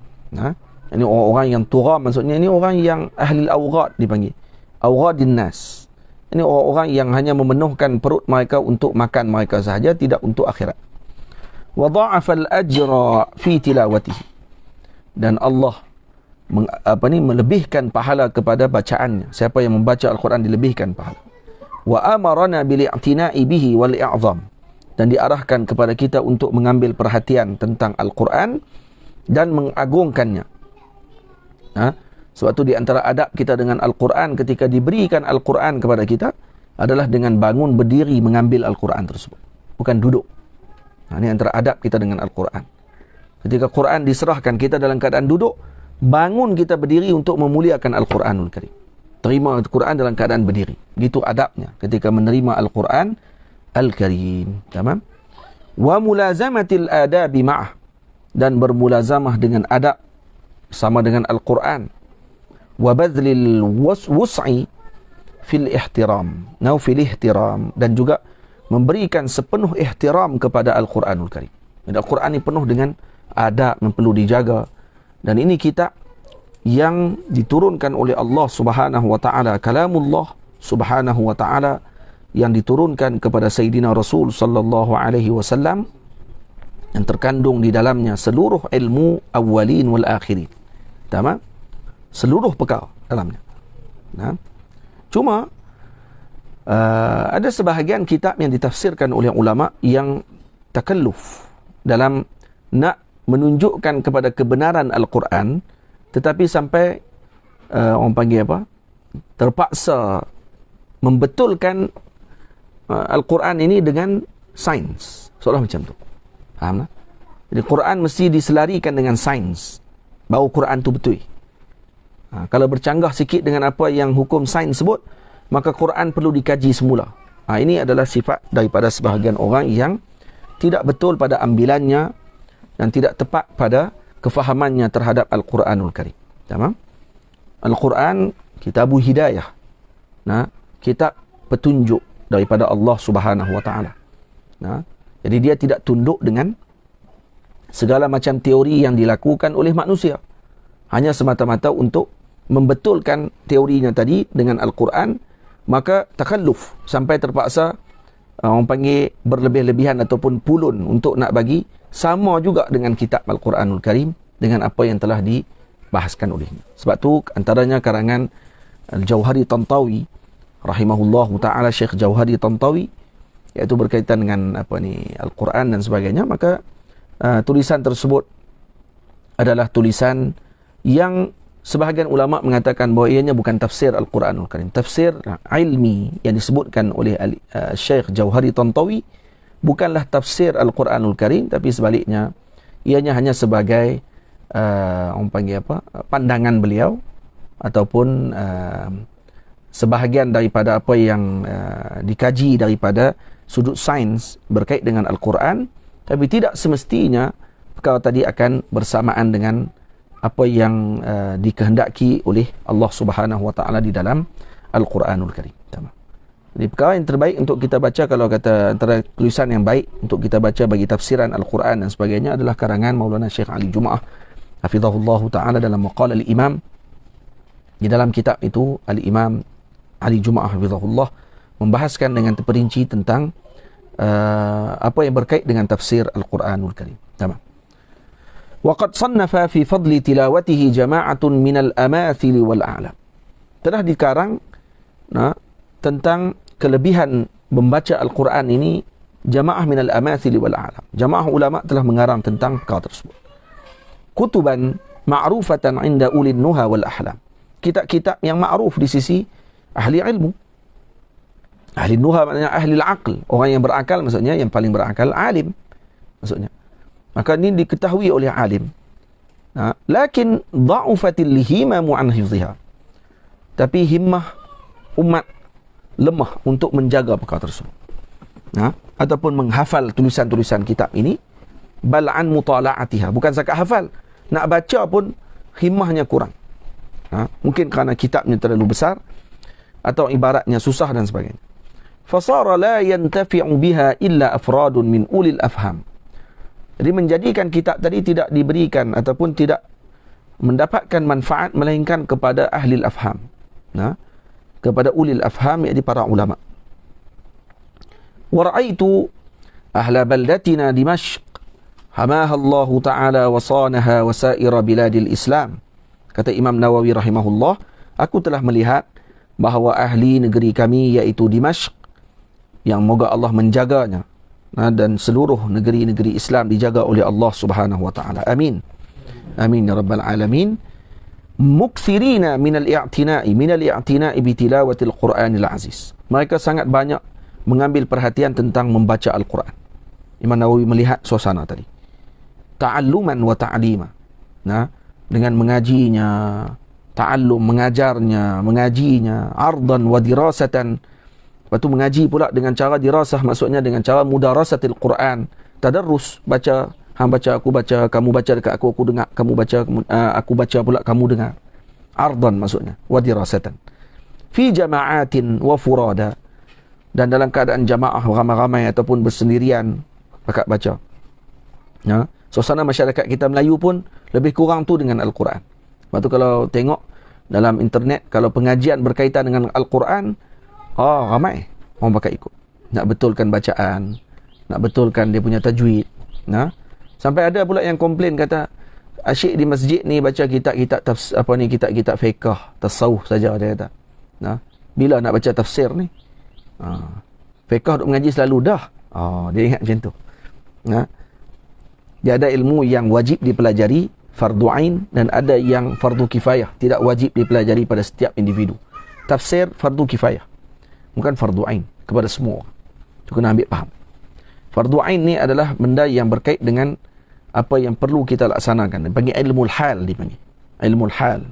Ini orang-orang yang tugham, maksudnya ini orang yang ahli al-awghad dipanggil, awghadin nas. Ini orang-orang yang hanya memenuhkan perut mereka untuk makan mereka sahaja, tidak untuk akhirat. Wa dha'afa al-ajra fi tilawatihi, dan Allah melebihkan pahala kepada bacaannya. Siapa yang membaca Al-Quran dilebihkan pahala. Wa amarana bil i'tina'i bihi wal i'zam, dan diarahkan kepada kita untuk mengambil perhatian tentang Al-Quran dan mengagungkannya. Sebab itu di antara adab kita dengan Al-Quran ketika diberikan Al-Quran kepada kita adalah dengan bangun berdiri mengambil Al-Quran tersebut, bukan duduk. Ini antara adab kita dengan Al-Quran. Ketika Quran diserahkan, kita dalam keadaan duduk, bangun kita berdiri untuk memuliakan Al-Quranul Karim. Terima Al-Quran dalam keadaan berdiri. Gitu adabnya ketika menerima Al-Quran Al-Karim. Tamam? Wa mulazamatil adabi ma'ah, dan bermulazamah dengan adab sama dengan Al-Quran. Wa badlil wus'i fil ihtiram. Fil ihtiram, dan juga memberikan sepenuh ihtiram kepada Al-Quranul Karim. Al-Quran ini penuh dengan adab yang perlu dijaga. Dan ini kitab yang diturunkan oleh Allah subhanahu wa ta'ala, kalamullah subhanahu wa ta'ala, yang diturunkan kepada Sayyidina Rasul sallallahu alaihi wasallam, yang terkandung di dalamnya seluruh ilmu awwalin wal akhirin. Tamam? Seluruh perkara dalamnya. Cuma ada sebahagian kitab yang ditafsirkan oleh ulama yang takalluf dalam nak menunjukkan kepada kebenaran Al-Quran, tetapi sampai orang panggil terpaksa membetulkan Al-Quran ini dengan sains, seolah macam tu. Faham tak? Jadi Quran mesti diselarikan dengan sains bahawa Quran tu betul. Kalau bercanggah sikit dengan apa yang hukum sains sebut, maka Quran perlu dikaji semula. Ini adalah sifat daripada sebahagian orang yang tidak betul pada ambilannya dan tidak tepat pada kefahamannya terhadap Al-Quranul Karim. Tamam? Al-Quran kitabu hidayah. Kitab petunjuk daripada Allah Subhanahu wa taala. Jadi dia tidak tunduk dengan segala macam teori yang dilakukan oleh manusia. Hanya semata-mata untuk membetulkan teorinya tadi dengan Al-Quran, maka takalluf sampai terpaksa orang panggil berlebih-lebihan ataupun pulun untuk nak bagi sama juga dengan kitab Al-Quranul Karim dengan apa yang telah dibahaskan olehnya. Sebab tu antaranya karangan Al-Jauhari Tantawi rahimahullahu taala, Syekh Jauhari Tantawi, iaitu berkaitan dengan Al-Quran dan sebagainya, maka tulisan tersebut adalah tulisan yang sebahagian ulama mengatakan bahawa ianya bukan tafsir Al-Quranul Karim. Tafsir ilmi yang disebutkan oleh Syekh Jauhari Tantawi bukanlah tafsir Al-Quranul Karim, tapi sebaliknya ianya hanya sebagai orang panggil pandangan beliau ataupun sebahagian daripada apa yang dikaji daripada sudut sains berkait dengan Al-Quran, tapi tidak semestinya perkara tadi akan bersamaan dengan apa yang dikehendaki oleh Allah Subhanahu wa taala di dalam Al-Quranul Karim. Tamam. Jadi perkara yang terbaik untuk kita baca, kalau kata antara tulisan yang baik untuk kita baca bagi tafsiran Al-Quran dan sebagainya, adalah karangan Maulana Syekh Ali Jumaah hafizahullah ta'ala dalam maqal Al-Imam. Di dalam kitab itu Al-Imam Ali Jumaah hafizahullah membahaskan dengan terperinci tentang apa yang berkait dengan tafsir Al-Quranul Karim. Tamam. Waqad sannafa fi fadli tilawatihi jama'atun minal amathili wal a'lam. Telah dikarang tentang kelebihan membaca Al-Quran ini jamaah minal amathili wal a'lam. Jamaah ulama telah mengarang tentang perkara tersebut. Kutuban ma'rufatan 'inda ulil nuha wal ahlam. Kitab-kitab yang ma'ruf di sisi ahli ilmu. Ahli nuha maknanya ahli al-aql, orang yang berakal, maksudnya yang paling berakal, alim maksudnya. Maka ini diketahui oleh alim. Lakin dha'ufatil lihimamu an hifziha. Tapi himmah umat lemah untuk menjaga perkara tersebut. Ataupun menghafal tulisan-tulisan kitab ini, bal'an mutala'atiha, bukan zakat hafal, nak baca pun himmahnya kurang. Mungkin kerana kitabnya terlalu besar atau ibaratnya susah dan sebagainya. Fasara la yantafi'u biha illa afradun min ulil afham. Jadi menjadikan kitab tadi tidak diberikan ataupun tidak mendapatkan manfaat melainkan kepada ahli afham. Kepada ulil afham, iaitu para ulama. Wa ra'aitu ahla baldatina Dimashq hamaha Allah Ta'ala wa sanaha wa sa'ira biladil Islam. Kata Imam Nawawi rahimahullah, aku telah melihat bahawa ahli negeri kami iaitu Dimashq, yang moga Allah menjaganya, dan seluruh negeri-negeri Islam dijaga oleh Allah Subhanahu wa taala. Amin. Amin ya rabbal alamin. Mukthirina min al-i'tina'i bi tilawatil Qur'anil aziz. Mereka sangat banyak mengambil perhatian tentang membaca Al-Quran. Imam Nawawi melihat suasana tadi. Ta'alluman wa ta'lima. Dengan mengajinya, ta'allum, mengajarnya, mengajinya, ardan wa dirasatan. Lepas tu mengaji pula dengan cara dirasah, maksudnya dengan cara mudarasatil Quran, tadarrus, baca, hang baca, aku baca, kamu baca dekat aku dengar, kamu baca, aku baca pula, kamu dengar. Ardan maksudnya, wa dirasatan. Fi jama'atin wa furada, dan dalam keadaan jamaah ramai-ramai ataupun bersendirian pakat baca. Suasana masyarakat kita Melayu pun lebih kurang tu dengan Al-Quran. Lepas tu kalau tengok dalam internet, kalau pengajian berkaitan dengan Al-Quran, ramai orang pakai ikut. Nak betulkan bacaan, nak betulkan dia punya tajwid. Sampai ada pula yang komplain, kata asyik di masjid ni baca kitab-kitab kitab-kitab fiqh, tasawuf saja, dia kata. Bila nak baca tafsir ni? Fiqh duk mengaji selalu dah. Dia ingat macam tu. Dia ada ilmu yang wajib dipelajari, fardu ain, dan ada yang fardu kifayah, tidak wajib dipelajari pada setiap individu. Tafsir fardu kifayah, bukan fardu ain kepada semua orang. Itu kena ambil faham. Fardu ain ni adalah benda yang berkait dengan apa yang perlu kita laksanakan. Dipanggil ilmu hal, dipanggil ilmu hal.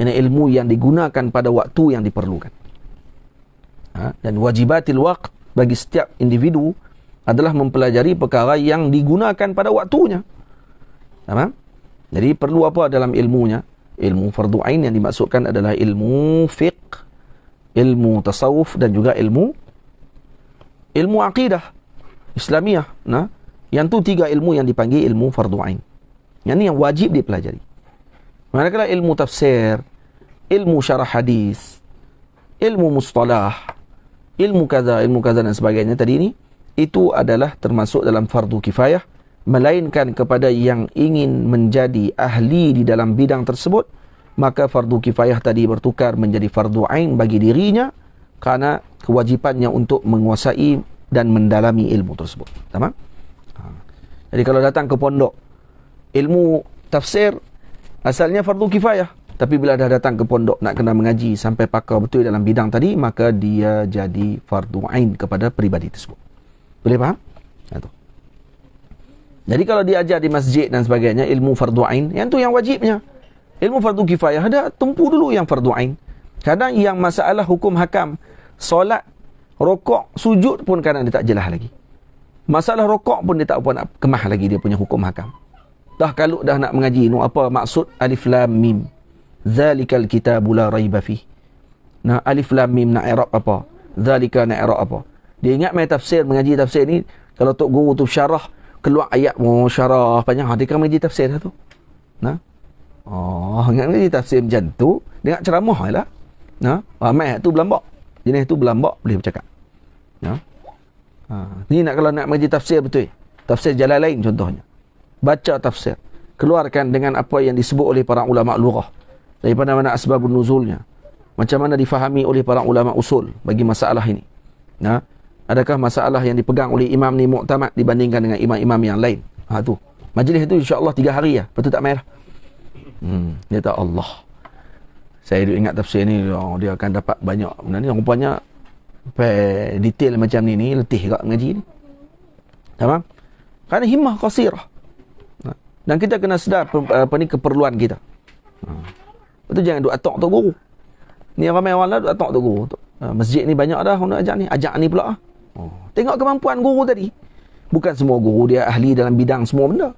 Ini ilmu yang digunakan pada waktu yang diperlukan. Dan wajibatil waqt bagi setiap individu adalah mempelajari perkara yang digunakan pada waktunya. Faham? Jadi perlu apa dalam ilmunya? Ilmu fardu ain yang dimaksudkan adalah ilmu fiqh, ilmu tasawuf, dan juga ilmu akidah Islamiyah. Yang tu tiga ilmu yang dipanggil ilmu fardu ain. Yang ni yang wajib dipelajari. Manakala ilmu tafsir, ilmu syarah hadis, ilmu mustalah, ilmu kaza dan sebagainya tadi ni, itu adalah termasuk dalam fardu kifayah, melainkan kepada yang ingin menjadi ahli di dalam bidang tersebut, maka fardu kifayah tadi bertukar menjadi fardu ain bagi dirinya kerana kewajipannya untuk menguasai dan mendalami ilmu tersebut. Tamam? Jadi kalau datang ke pondok, ilmu tafsir asalnya fardu kifayah, tapi bila dah datang ke pondok nak kena mengaji sampai pakar betul dalam bidang tadi, maka dia jadi fardu ain kepada peribadi tersebut. Boleh faham? Itu. Jadi kalau diajar di masjid dan sebagainya ilmu fardu ain, yang tu yang wajibnya. Ilmu fardu kifayah ada, tumpu dulu yang fardu ain. Kadang yang masalah hukum hakam, solat, rokok, sujud pun kadang dia tak jelas lagi. Masalah rokok pun dia tak apa nak kemah lagi dia punya hukum hakam. Dah kalau dah nak mengaji, apa maksud alif lam mim? Zalikal kitabu la raiba fih. Alif lam mim nak i'rab apa? Zalika na'ra apa. Dia ingat main tafsir, mengaji tafsir ni, kalau tok guru tu syarah, keluar ayat syarah panjang, dia kan mengaji tafsir dah tu. Nah. Oh, ingat mengaji tafsir macam tu, dengar ceramah lah. Nah, ramai tu belambak. Jenis tu belambak boleh bercakap. Nah. Ni nak kalau nak mengaji tafsir betul. Tafsir Jalalain contohnya. Baca tafsir. Keluarkan dengan apa yang disebut oleh para ulama lughah. Daripada mana asbabun nuzulnya. Macam mana difahami oleh para ulama usul bagi masalah ini. Nah, adakah masalah yang dipegang oleh imam ni muktamad dibandingkan dengan imam-imam yang lain? Tu. Majlis tu insya-Allah 3 hari lah. Betul tak merah? Dia tak Allah. Saya ingat tafsir ni dia akan dapat banyak. Benda ni rupanya detail macam ni letih kat ngaji ni. Tamam? Kerana himmah qasirah. Dan kita kena sedar apa ni keperluan kita. Betul, jangan duk atok tok guru. Ni ramai orang lah duk atok tok guru. Masjid ni banyak dah orang nak ajak ni pula. Tengok kemampuan guru tadi. Bukan semua guru dia ahli dalam bidang semua benda.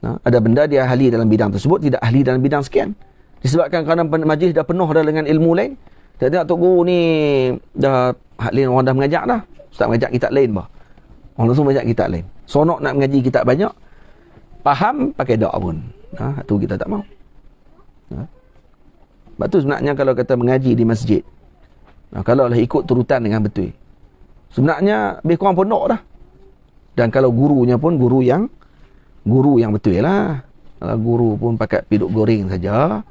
Ada benda dia ahli dalam bidang tersebut, tidak ahli dalam bidang sekian. Disebabkan kerana majlis dah penuh dah dengan ilmu lain. Tengok tok guru ni dah lain orang dah mengajak dah. Ustaz mengajak kitab lain bah. Orang langsung mengajak kitab lain. Sonok nak mengaji kitab banyak. Faham pakai dak pun. Tu kita tak mau. Sebab tu sebenarnya kalau kata mengaji di masjid, kalau lah ikut turutan dengan betul, sebenarnya lebih kurang pondok dah. Dan kalau gurunya pun guru yang betul lah. Kalau guru pun pakai piduk goreng saja,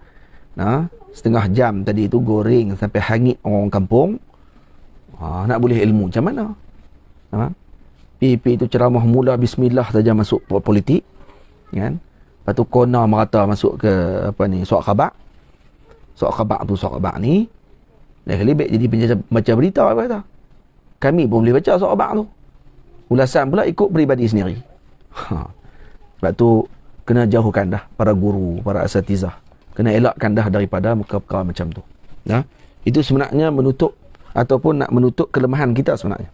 setengah jam tadi tu goreng sampai hangit orang kampung, nak boleh ilmu macam mana? PP tu ceramah mula bismillah saja masuk politik, kan? Lepas tu kona merata masuk ke surat khabar. Surat khabar ni dah lebih jadi baca berita apa kata. Kami pun boleh baca surat khabar tu. Ulasan pula ikut peribadi sendiri. Sebab tu kena jauhkan dah para guru, para asatizah. Kena elakkan dah daripada perkara macam tu. Itu sebenarnya menutup ataupun nak menutup kelemahan kita sebenarnya.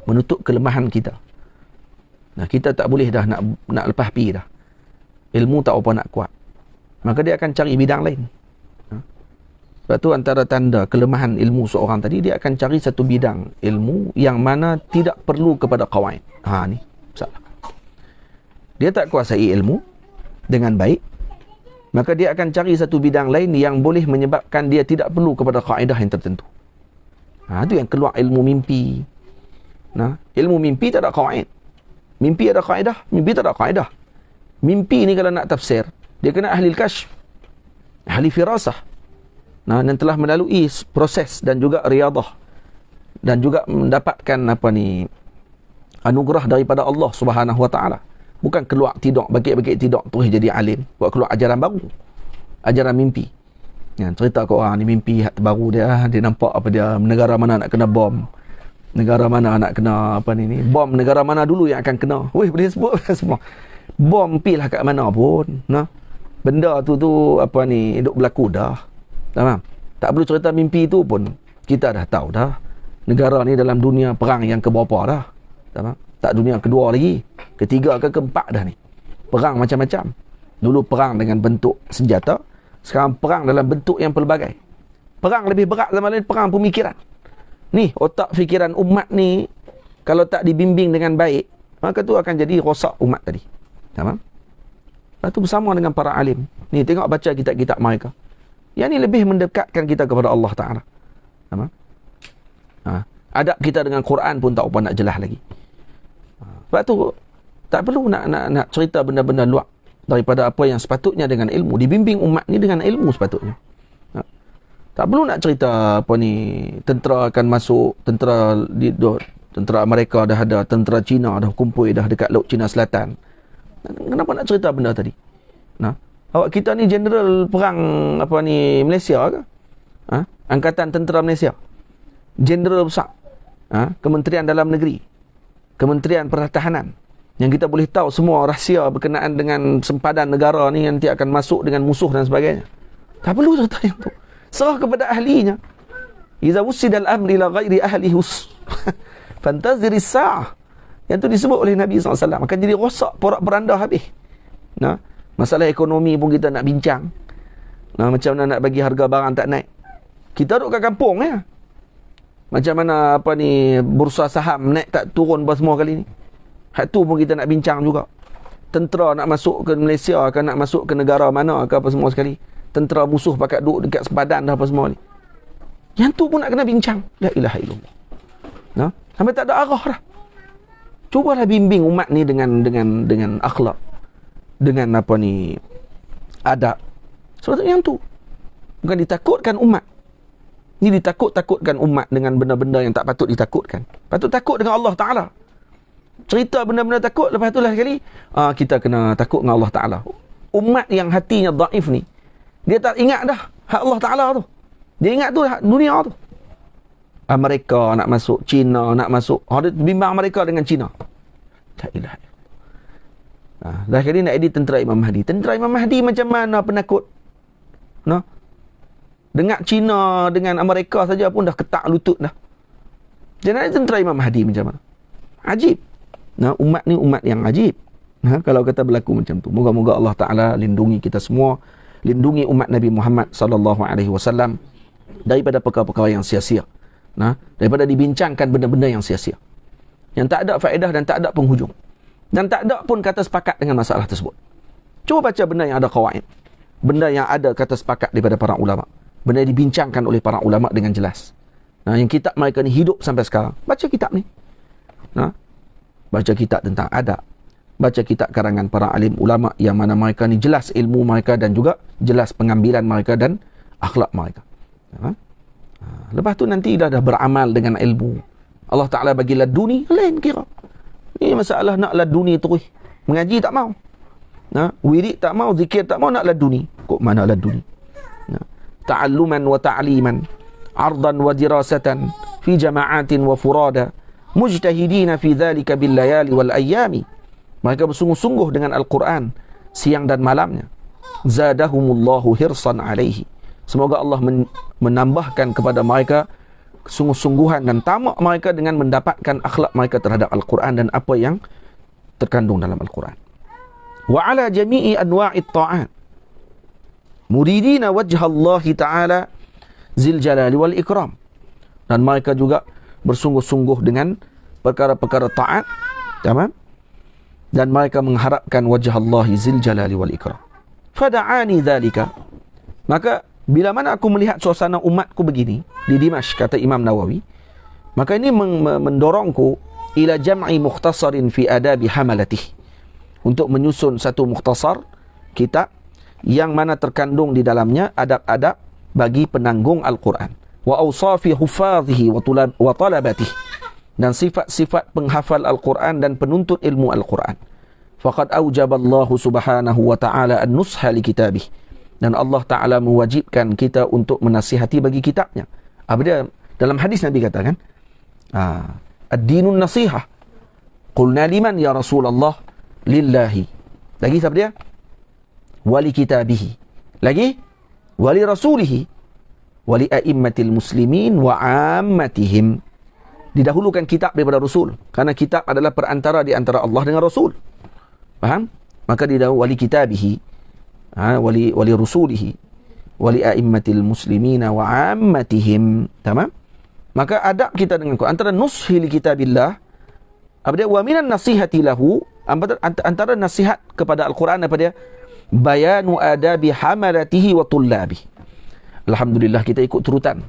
Menutup kelemahan kita. Kita tak boleh dah nak lepas pi dah. Ilmu tak apa nak kuat. Maka dia akan cari bidang lain. Sebab tu antara tanda kelemahan ilmu seorang tadi, dia akan cari satu bidang ilmu yang mana tidak perlu kepada qawaid. Ni masalah. Dia tak kuasai ilmu dengan baik, maka dia akan cari satu bidang lain yang boleh menyebabkan dia tidak perlu kepada kaedah yang tertentu. Itu yang keluar ilmu mimpi. Ilmu mimpi tak ada qawaid. Mimpi ada kaedah, mimpi tak ada kaedah. Mimpi ni kalau nak tafsir, dia kena ahli al-kashf, ahli firasah. Dan telah melalui proses dan juga riadah dan juga mendapatkan anugerah daripada Allah Subhanahu Wa Taala. Bukan keluar tidur, bakit-bakit tidur terus jadi alim, buat keluar ajaran baru, ajaran mimpi. Cerita ke orang ni mimpi baru dia nampak dia negara mana nak kena bom, negara mana nak kena bom negara mana dulu yang akan kena. Boleh sebut semua. Bom pilah kat mana pun. Benda tu duk berlaku dah. Tamam. Tak perlu cerita mimpi tu pun kita dah tahu dah. Negara ni dalam dunia perang yang keberapa dah. Tamam. Tak dunia kedua lagi. Ketiga ke keempat dah ni. Perang macam-macam. Dulu perang dengan bentuk senjata, sekarang perang dalam bentuk yang pelbagai. Perang lebih berat zaman lain, perang pemikiran. Ni otak fikiran umat ni kalau tak dibimbing dengan baik, maka tu akan jadi rosak umat tadi. Tamam? Lepas tu bersama dengan para alim. Ni tengok baca kitab-kitab mereka. Yang ni lebih mendekatkan kita kepada Allah Ta'ala. Adab kita dengan Quran pun tak apa nak jelas lagi. Sebab tu tak perlu nak cerita benda-benda luar daripada apa yang sepatutnya dengan ilmu. Dibimbing umat ni dengan ilmu sepatutnya. Tak perlu nak cerita tentera akan masuk, tentera Amerika dah ada, tentera Cina dah kumpul dah dekat Laut Cina Selatan. Kenapa nak cerita benda tadi? Awak kita ni general perang Malaysia ke? Angkatan Tentera Malaysia. General besar. Kementerian Dalam Negeri. Kementerian Pertahanan. Yang kita boleh tahu semua rahsia berkenaan dengan sempadan negara ni nanti akan masuk dengan musuh dan sebagainya. Tak perlu cerita yang tu. Serah kepada ahlinya. Iza wusidal amri la ghairi ahli fantazir as-sa'ah. Yang tu disebut oleh Nabi SAW. Akan jadi rosak porak-poranda habis. Masalah ekonomi pun kita nak bincang. Macam mana nak bagi harga barang tak naik. Kita duduk kat kampung ya. Macam mana apa ni bursa saham naik tak turun apa semua kali ni. Hak tu pun kita nak bincang juga. Tentera nak masuk ke Malaysia ke nak masuk ke negara mana ke apa semua sekali. Tentera musuh pakat duduk dekat sepadan dah apa semua ni. Yang tu pun nak kena bincang. La ilaha illallah. Nah, sampai tak ada arah dah. Cubalah bimbing umat ni dengan akhlak. Dengan apa ni adab. Sebab yang tu bukan ditakutkan umat. Ni ditakut-takutkan umat dengan benda-benda yang tak patut ditakutkan. Patut takut dengan Allah Ta'ala. Cerita benda-benda takut, lepas itulah sekali kita kena takut dengan Allah Ta'ala. Umat yang hatinya daif ni, dia tak ingat dah hak Allah Ta'ala tu. Dia ingat tu hak dunia tu. Amerika nak masuk, China nak masuk. Dia bimbang Amerika dengan China. Tak ilah. Dah kali nak edit tentera Imam Mahdi. Tentera Imam Mahdi macam mana penakut? No? Dengar China dengan Amerika saja pun dah ketak lutut dah. Jadi tentera Imam Mahdi macam mana? Ajib. Nah, umat ni umat yang ajib. Kalau kata berlaku macam tu. Moga-moga Allah Ta'ala lindungi kita semua. Lindungi umat Nabi Muhammad sallallahu alaihi wasallam daripada perkara-perkara yang sia-sia. Daripada dibincangkan benda-benda yang sia-sia. Yang tak ada faedah dan tak ada penghujung. Dan tak ada pun kata sepakat dengan masalah tersebut. Cuba baca benda yang ada qawaid. Benda yang ada kata sepakat daripada para ulama. Benda yang dibincangkan oleh para ulama dengan jelas. Yang kitab mereka ni hidup sampai sekarang. Baca kitab ni. Baca kitab tentang adab. Baca kitab karangan para alim ulama yang mana mereka ni jelas ilmu mereka dan juga jelas pengambilan mereka dan akhlak mereka. Lepas tu nanti dah beramal dengan ilmu. Allah Ta'ala bagi laduni, lain kira. Ni masalah nak laduni terus. Mengaji tak mau. Wirid tak mau, zikir tak mau, nak laduni. Kok mana laduni? Ta'alluman wa ta'liman, ardan wa dirasatan, fi jama'atin wa furada, mujtahidina fi dhalika bil layali wal ayyami. Mereka bersungguh-sungguh dengan Al-Quran siang dan malamnya. Zadahumullahu hirsan alaihi. Semoga Allah menambahkan kepada mereka sungguh-sungguhan dan tamak mereka dengan mendapatkan akhlak mereka terhadap Al-Quran dan apa yang terkandung dalam Al-Quran. Wa ala jami'i anwa'it ta'at, muridina wajha Allah Ta'ala zil jalali wal ikram. Dan mereka juga bersungguh-sungguh dengan perkara-perkara ta'at. Tamam? Dan mereka mengharapkan wajah Allah zil jalali wal ikram. Fada'ani dhalika. Maka bila mana aku melihat suasana umatku begini di Dimashq, kata Imam Nawawi, maka ini mendorongku ila jam'i mukhtasarin fi adabi hamalatih, untuk menyusun satu mukhtasar kitab yang mana terkandung di dalamnya adab-adab bagi penanggung Al-Quran, wa awsafi hufadhihi wa talabatih, dan sifat-sifat penghafal Al-Quran dan penuntut ilmu Al-Quran. Faqad aujaballahu subhanahu wa ta'ala an-nusha li kitabih, dan Allah Ta'ala mewajibkan kita untuk menasihati bagi kitabnya. Apa dia? Dalam hadis Nabi katakan, ad-dinun nasihah. Qulna liman ya Rasulullah? Lillahi. Lagi siapa dia? Wali kitabihi. Lagi? Wali rasulihi. Wali a'immatil muslimin wa ammatihim. Didahulukan kitab daripada Rasul. Kerana kitab adalah perantara di antara Allah dengan Rasul. Faham? Maka didahulu wali kitabihi. Wali rusulihi. Wali a'immatil muslimina wa ammatihim. Tamam? Maka adab kita dengan Quran. Antara nushi li kitabillah. Apa dia? Wa minan nasihati lahu. Antara nasihat kepada Al-Quran apa dia? Bayanu adabi hamalatihi wa tullabi. Alhamdulillah kita ikut turutan.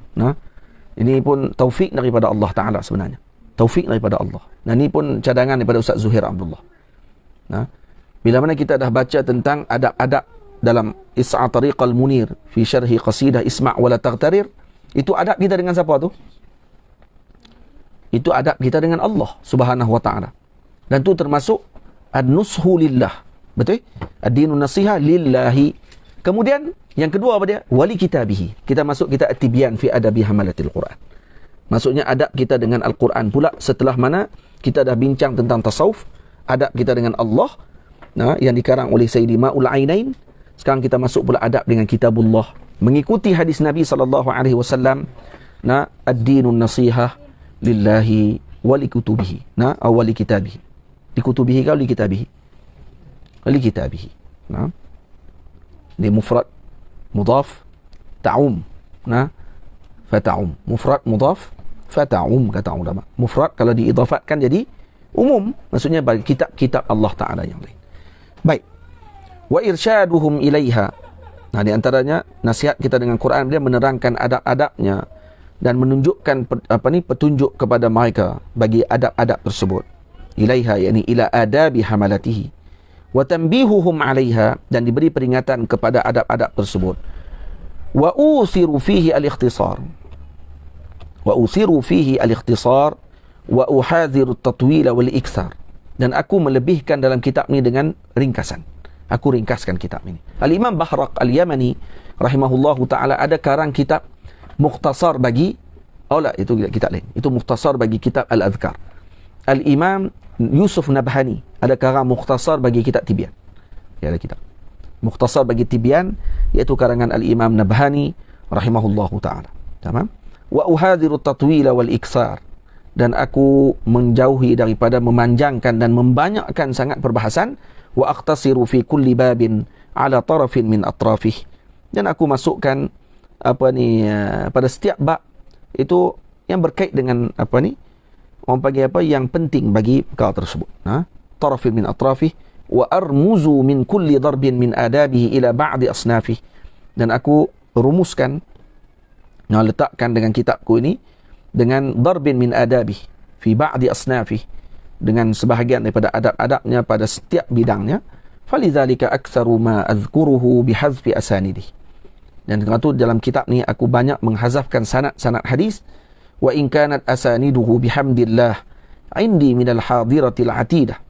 Ini pun taufik daripada Allah Ta'ala sebenarnya. Taufik daripada Allah. Dan ini pun cadangan daripada Ustaz Zuhair Abdullah. Bila mana kita dah baca tentang adab-adab dalam Is'a Tariqal Munir fi syarhi qasidah Isma' wala taghtarir, itu adab kita dengan siapa tu? Itu adab kita dengan Allah Subhanahu wa Ta'ala. Dan tu termasuk an-nushu lillah. Betul? Ad-dinun nasiha lillahi. Kemudian yang kedua apa dia? Wali kitabihi. Kita masuk kita at-tibyan fi adabi hamalatil Quran. Maksudnya adab kita dengan Al-Quran pula setelah mana kita dah bincang tentang tasawuf, adab kita dengan Allah yang dikarang oleh Sayyidi Ma'ul Ainain. Sekarang kita masuk pula adab dengan kitabullah, mengikuti hadis Nabi sallallahu alaihi wasallam. Ad-dinun nasihah lillahi wa li kutubihi. Aw li kitabihi. Li kutubihi kau li kitabihi. Li kitabihi. Ini mufrad mudhaf ta'um. Fata'um. Mufrad mudhaf fata'um, kata ulama. Mufrad kalau diidafatkan jadi umum, maksudnya bagi kitab-kitab Allah Ta'ala yang lain. Baik. Wa irsyaduhum ilaiha. Nah, di antaranya nasihat kita dengan Quran, dia menerangkan adab-adabnya dan menunjukkan petunjuk kepada mereka bagi adab-adab tersebut. Ilaiha, yakni ila adabi hamalatihi. Wa tanbihuhum 'alaiha, dan diberi peringatan kepada adab-adab tersebut. Wa uthiru fihi al-ikhtisar. Wa uthiru fihi al-ikhtisar wa uhadhiru at-tatwil wal ikthar. Dan aku melebihkan dalam kitab ini dengan ringkasan. Aku ringkaskan kitab ini. Al-Imam Bahraq Al-Yamani rahimahullahu taala ada karang kitab mukhtasar bagi itu kitab lain. Itu mukhtasar bagi kitab Al-Adhkar. Al-Imam Yusuf Nabhani ada karang mukhtasar bagi kitab Tibyan. Ya, ada kitab mukhtasar bagi Tibyan, iaitu karangan Al-Imam Nabhani rahimahullahu taala. Tamam? Wa uhadhiru at-tatwil wal iksar, dan aku menjauhi daripada memanjangkan dan membanyakkan sangat perbahasan. Wa aqtasiru fi kulli babin ala tarafin min atrafih, dan aku masukkan pada setiap bab itu yang berkait dengan orang panggil yang penting bagi perkara tersebut. Tarafin min atrafih wa armuzu min kulli darbin min adabihi ila ba'di asnafih, dan aku rumuskan, letakkan dengan kitabku ini dengan darbin min adabih fi ba'di asnafih, dengan sebahagian daripada adab-adabnya pada setiap bidangnya. Falidzalika aktsaru ma azkuruhu bihazfi asanidih, dan kerana itu dalam kitab ni aku banyak menghazafkan sanad-sanad hadis. Wa in kanat asaniduhu bihamdillah indi minal hadiratil atidah,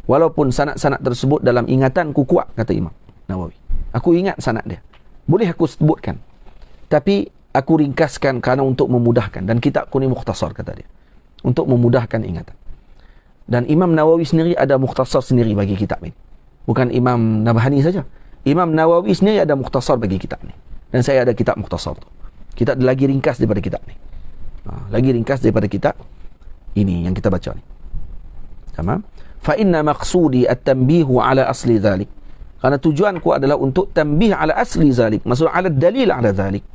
walaupun sanad-sanad tersebut dalam ingatanku kuat, kata Imam Nawawi. Aku ingat sanad dia, boleh aku sebutkan, tapi aku ringkaskan kerana untuk memudahkan, dan kitabku ni mukhtasar, kata dia, untuk memudahkan ingatan. Dan Imam Nawawi sendiri ada mukhtasar sendiri bagi kitab ini. Bukan Imam Nabhani saja. Imam Nawawi sendiri ada mukhtasar bagi kitab ini. Dan saya ada kitab mukhtasar tu. Kitab lagi ringkas daripada kitab ni. Lagi ringkas daripada kitab ini yang kita baca ni. Tamam? Fa inna maqsudi at-tanbihu ala asli zalik. Karena tujuanku adalah untuk tanbih ala asli zalik. Maksud ala dalil ala zalik.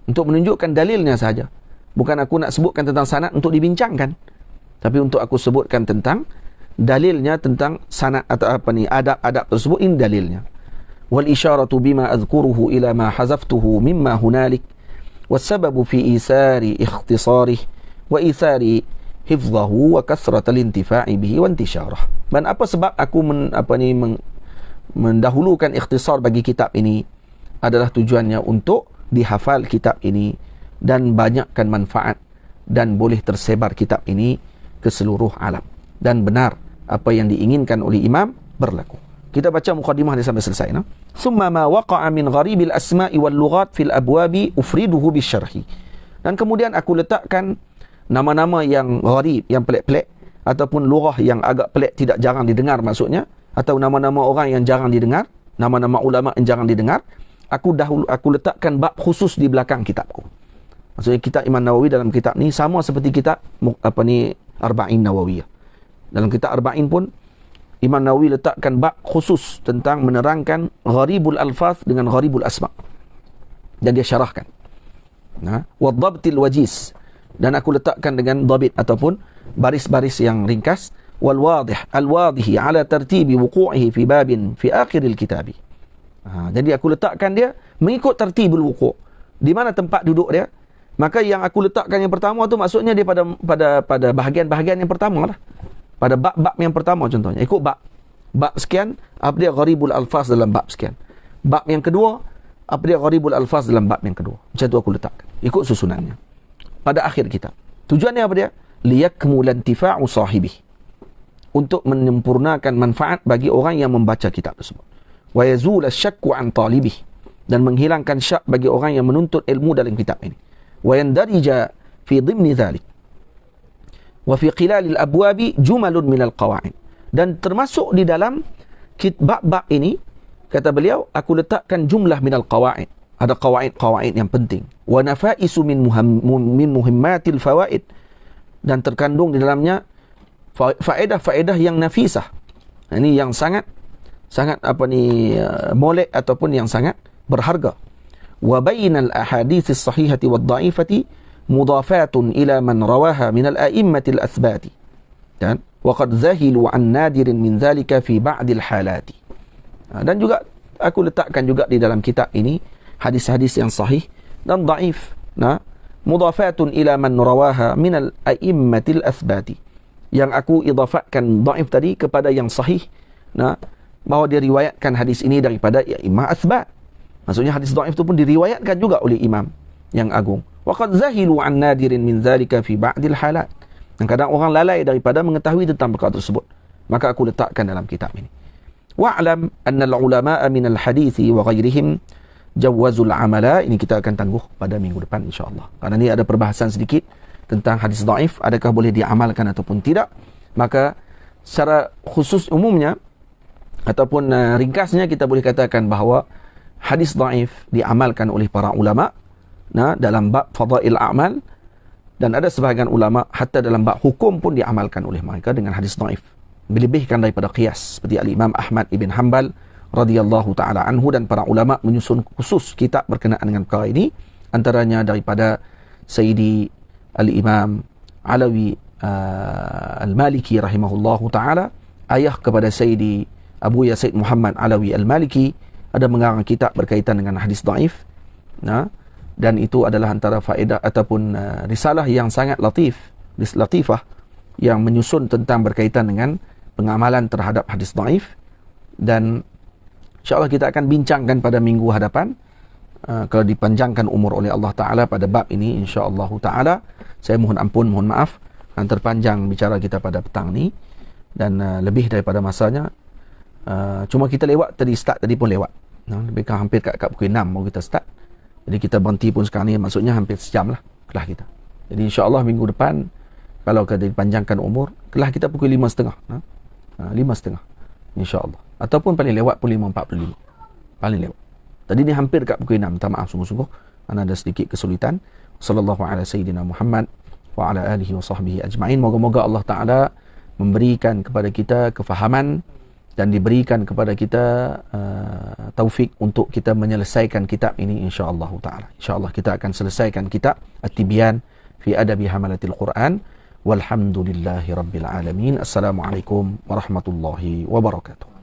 Untuk menunjukkan dalilnya saja. Bukan aku nak sebutkan tentang sanad untuk dibincangkan, tapi untuk aku sebutkan tentang dalilnya, tentang sanad atau adab-adab tersebut. Ini dalilnya. Wal isyaratu bima azkuruhu ila ma hazaftuhu mimma hunalik, wassababu fi isari ikhtisarih wa isari hifzahu wa kasratal intifa'i bihi wa intisyarah. Dan apa sebab aku mendahulukan ikhtisar bagi kitab ini adalah tujuannya untuk dihafal kitab ini dan banyakkan manfaat, dan boleh tersebar kitab ini ke seluruh alam, dan benar apa yang diinginkan oleh imam berlaku. Kita baca mukadimah ni sampai selesai. Summa ma waqa'a min gharibil asma'i wal lughat fil abwabi ufriduhu bisyarhi. Dan kemudian aku letakkan nama-nama yang gharib, yang pelik-pelik, ataupun lughah yang agak pelik, tidak jarang didengar maksudnya, atau nama-nama orang yang jarang didengar, nama-nama ulama yang jarang didengar, aku letakkan bab khusus di belakang kitabku. Maksudnya kitab Imam Nawawi dalam kitab ni sama seperti kitab Arba'in Nawawiyah. Dalam kitab Arba'in pun Imam Nawawi letakkan bab khusus tentang menerangkan gharibul alfaz dengan gharibul asma', dan dia syarahkan. Wa dhabtil wajiz, dan aku letakkan dengan dhabit ataupun baris-baris yang ringkas. Wal wadih al-wadihi ala tartibi wuqu'ihi fi babin fi akhiril kitabi. Jadi aku letakkan dia mengikut tartibul wuqu', di mana tempat duduk dia. Maka yang aku letakkan yang pertama tu maksudnya dia pada bahagian-bahagian yang pertama lah. Pada bab-bab yang pertama contohnya. Ikut bab. Bab sekian, apa dia gharibul alfaz dalam bab sekian. Bab yang kedua, apa dia gharibul alfaz dalam bab yang kedua. Macam tu aku letakkan. Ikut susunannya. Pada akhir kitab. Tujuannya apa dia? Liyakmul intifa'u sahibih. Untuk menyempurnakan manfaat bagi orang yang membaca kitab tersebut. Wa yazul asyakku an talibih. Dan menghilangkan syak bagi orang yang menuntut ilmu dalam kitab ini. Wa yandarija fi dhimni dhalik. Wa fi qilalil abwabi jumalun minal qawa'id. Dan termasuk di dalam bab-bab ini, kata beliau, aku letakkan jumlah minal qawa'id. Ada qawaid-qawaid yang penting. Wa nafaisu min muhimmatil fawaid. Dan terkandung di dalamnya faedah-faedah yang nafisah. Ini yang sangat molek ataupun yang sangat berharga. Wa bainal ahadits as-sahihati wad-dha'ifati mudafatun ila man rawaha min al-a'immatil athbati. Dan waqad zahilu an nadirin min dhalika fi ba'dil halati. Dan juga aku letakkan juga di dalam kitab ini hadis-hadis yang sahih dan dhaif. Nah, mudafatun ila man rawaha min al-a'immatil athbati. Yang aku idafatkan dhaif tadi kepada yang sahih. Nah, bahawa dia riwayatkan hadis ini daripada imam athbat. Maksudnya hadis dhaif itu pun diriwayatkan juga oleh imam yang agung. Waqad zahilu an nadirin min dhalika fi ba'dil halat. Dan kadang orang lalai daripada mengetahui tentang perkara tersebut. Maka aku letakkan dalam kitab ini. Wa'lam anna al-ulama'a min al-hadithi wa ghairihim jawazul amala. Ini kita akan tangguh pada minggu depan insyaAllah. Karena ini ada perbahasan sedikit tentang hadis dhaif. Adakah boleh diamalkan ataupun tidak. Maka secara khusus umumnya ataupun ringkasnya kita boleh katakan bahawa hadis dhaif diamalkan oleh para ulama' dalam bab fadail a'mal, dan ada sebahagian ulama hatta dalam bab hukum pun diamalkan oleh mereka dengan hadis dhaif, melebihkan daripada qiyas, seperti al-Imam Ahmad ibn Hanbal radhiyallahu taala anhu, dan para ulama menyusun khusus kitab berkenaan dengan perkara ini, antaranya daripada Sayyidi al-Imam Alawi al-Maliki rahimahullahu taala, ayah kepada Sayyidi Abu Yazid Muhammad Alawi al-Maliki, ada mengarang kitab berkaitan dengan hadis dhaif. Dan itu adalah antara faedah ataupun risalah yang sangat latifah yang menyusun tentang berkaitan dengan pengamalan terhadap hadis dhaif. Dan insyaAllah kita akan bincangkan pada minggu hadapan, kalau dipanjangkan umur oleh Allah Ta'ala pada bab ini insyaAllah Ta'ala. Saya mohon ampun, mohon maaf yang terpanjang bicara kita pada petang ni, dan lebih daripada masanya. Cuma kita lewat tadi, start tadi pun lewat, lebih kurang hampir kat pukul 6 baru kita start. Jadi kita berhenti pun sekarang ni maksudnya hampir sejam lah kelas kita. Jadi insyaAllah minggu depan kalau kita dipanjangkan umur, kelas kita pukul 5.30, 5.30 insyaAllah, ataupun paling lewat pun 5.45 paling lewat. Tadi ni hampir kat pukul 6. Minta maaf sungguh-sungguh kerana ada sedikit kesulitan. Sallallahu ala sayyidina Muhammad wa ala alihi wa sahbihi ajma'in. Moga-moga Allah Ta'ala memberikan kepada kita kefahaman dan diberikan kepada kita taufik untuk kita menyelesaikan kitab ini insyaAllah ta'ala. InsyaAllah kita akan selesaikan kitab At-Tibyan fi Adabi Hamalatil Quran. Walhamdulillahi Rabbil Alamin. Assalamualaikum warahmatullahi wabarakatuh.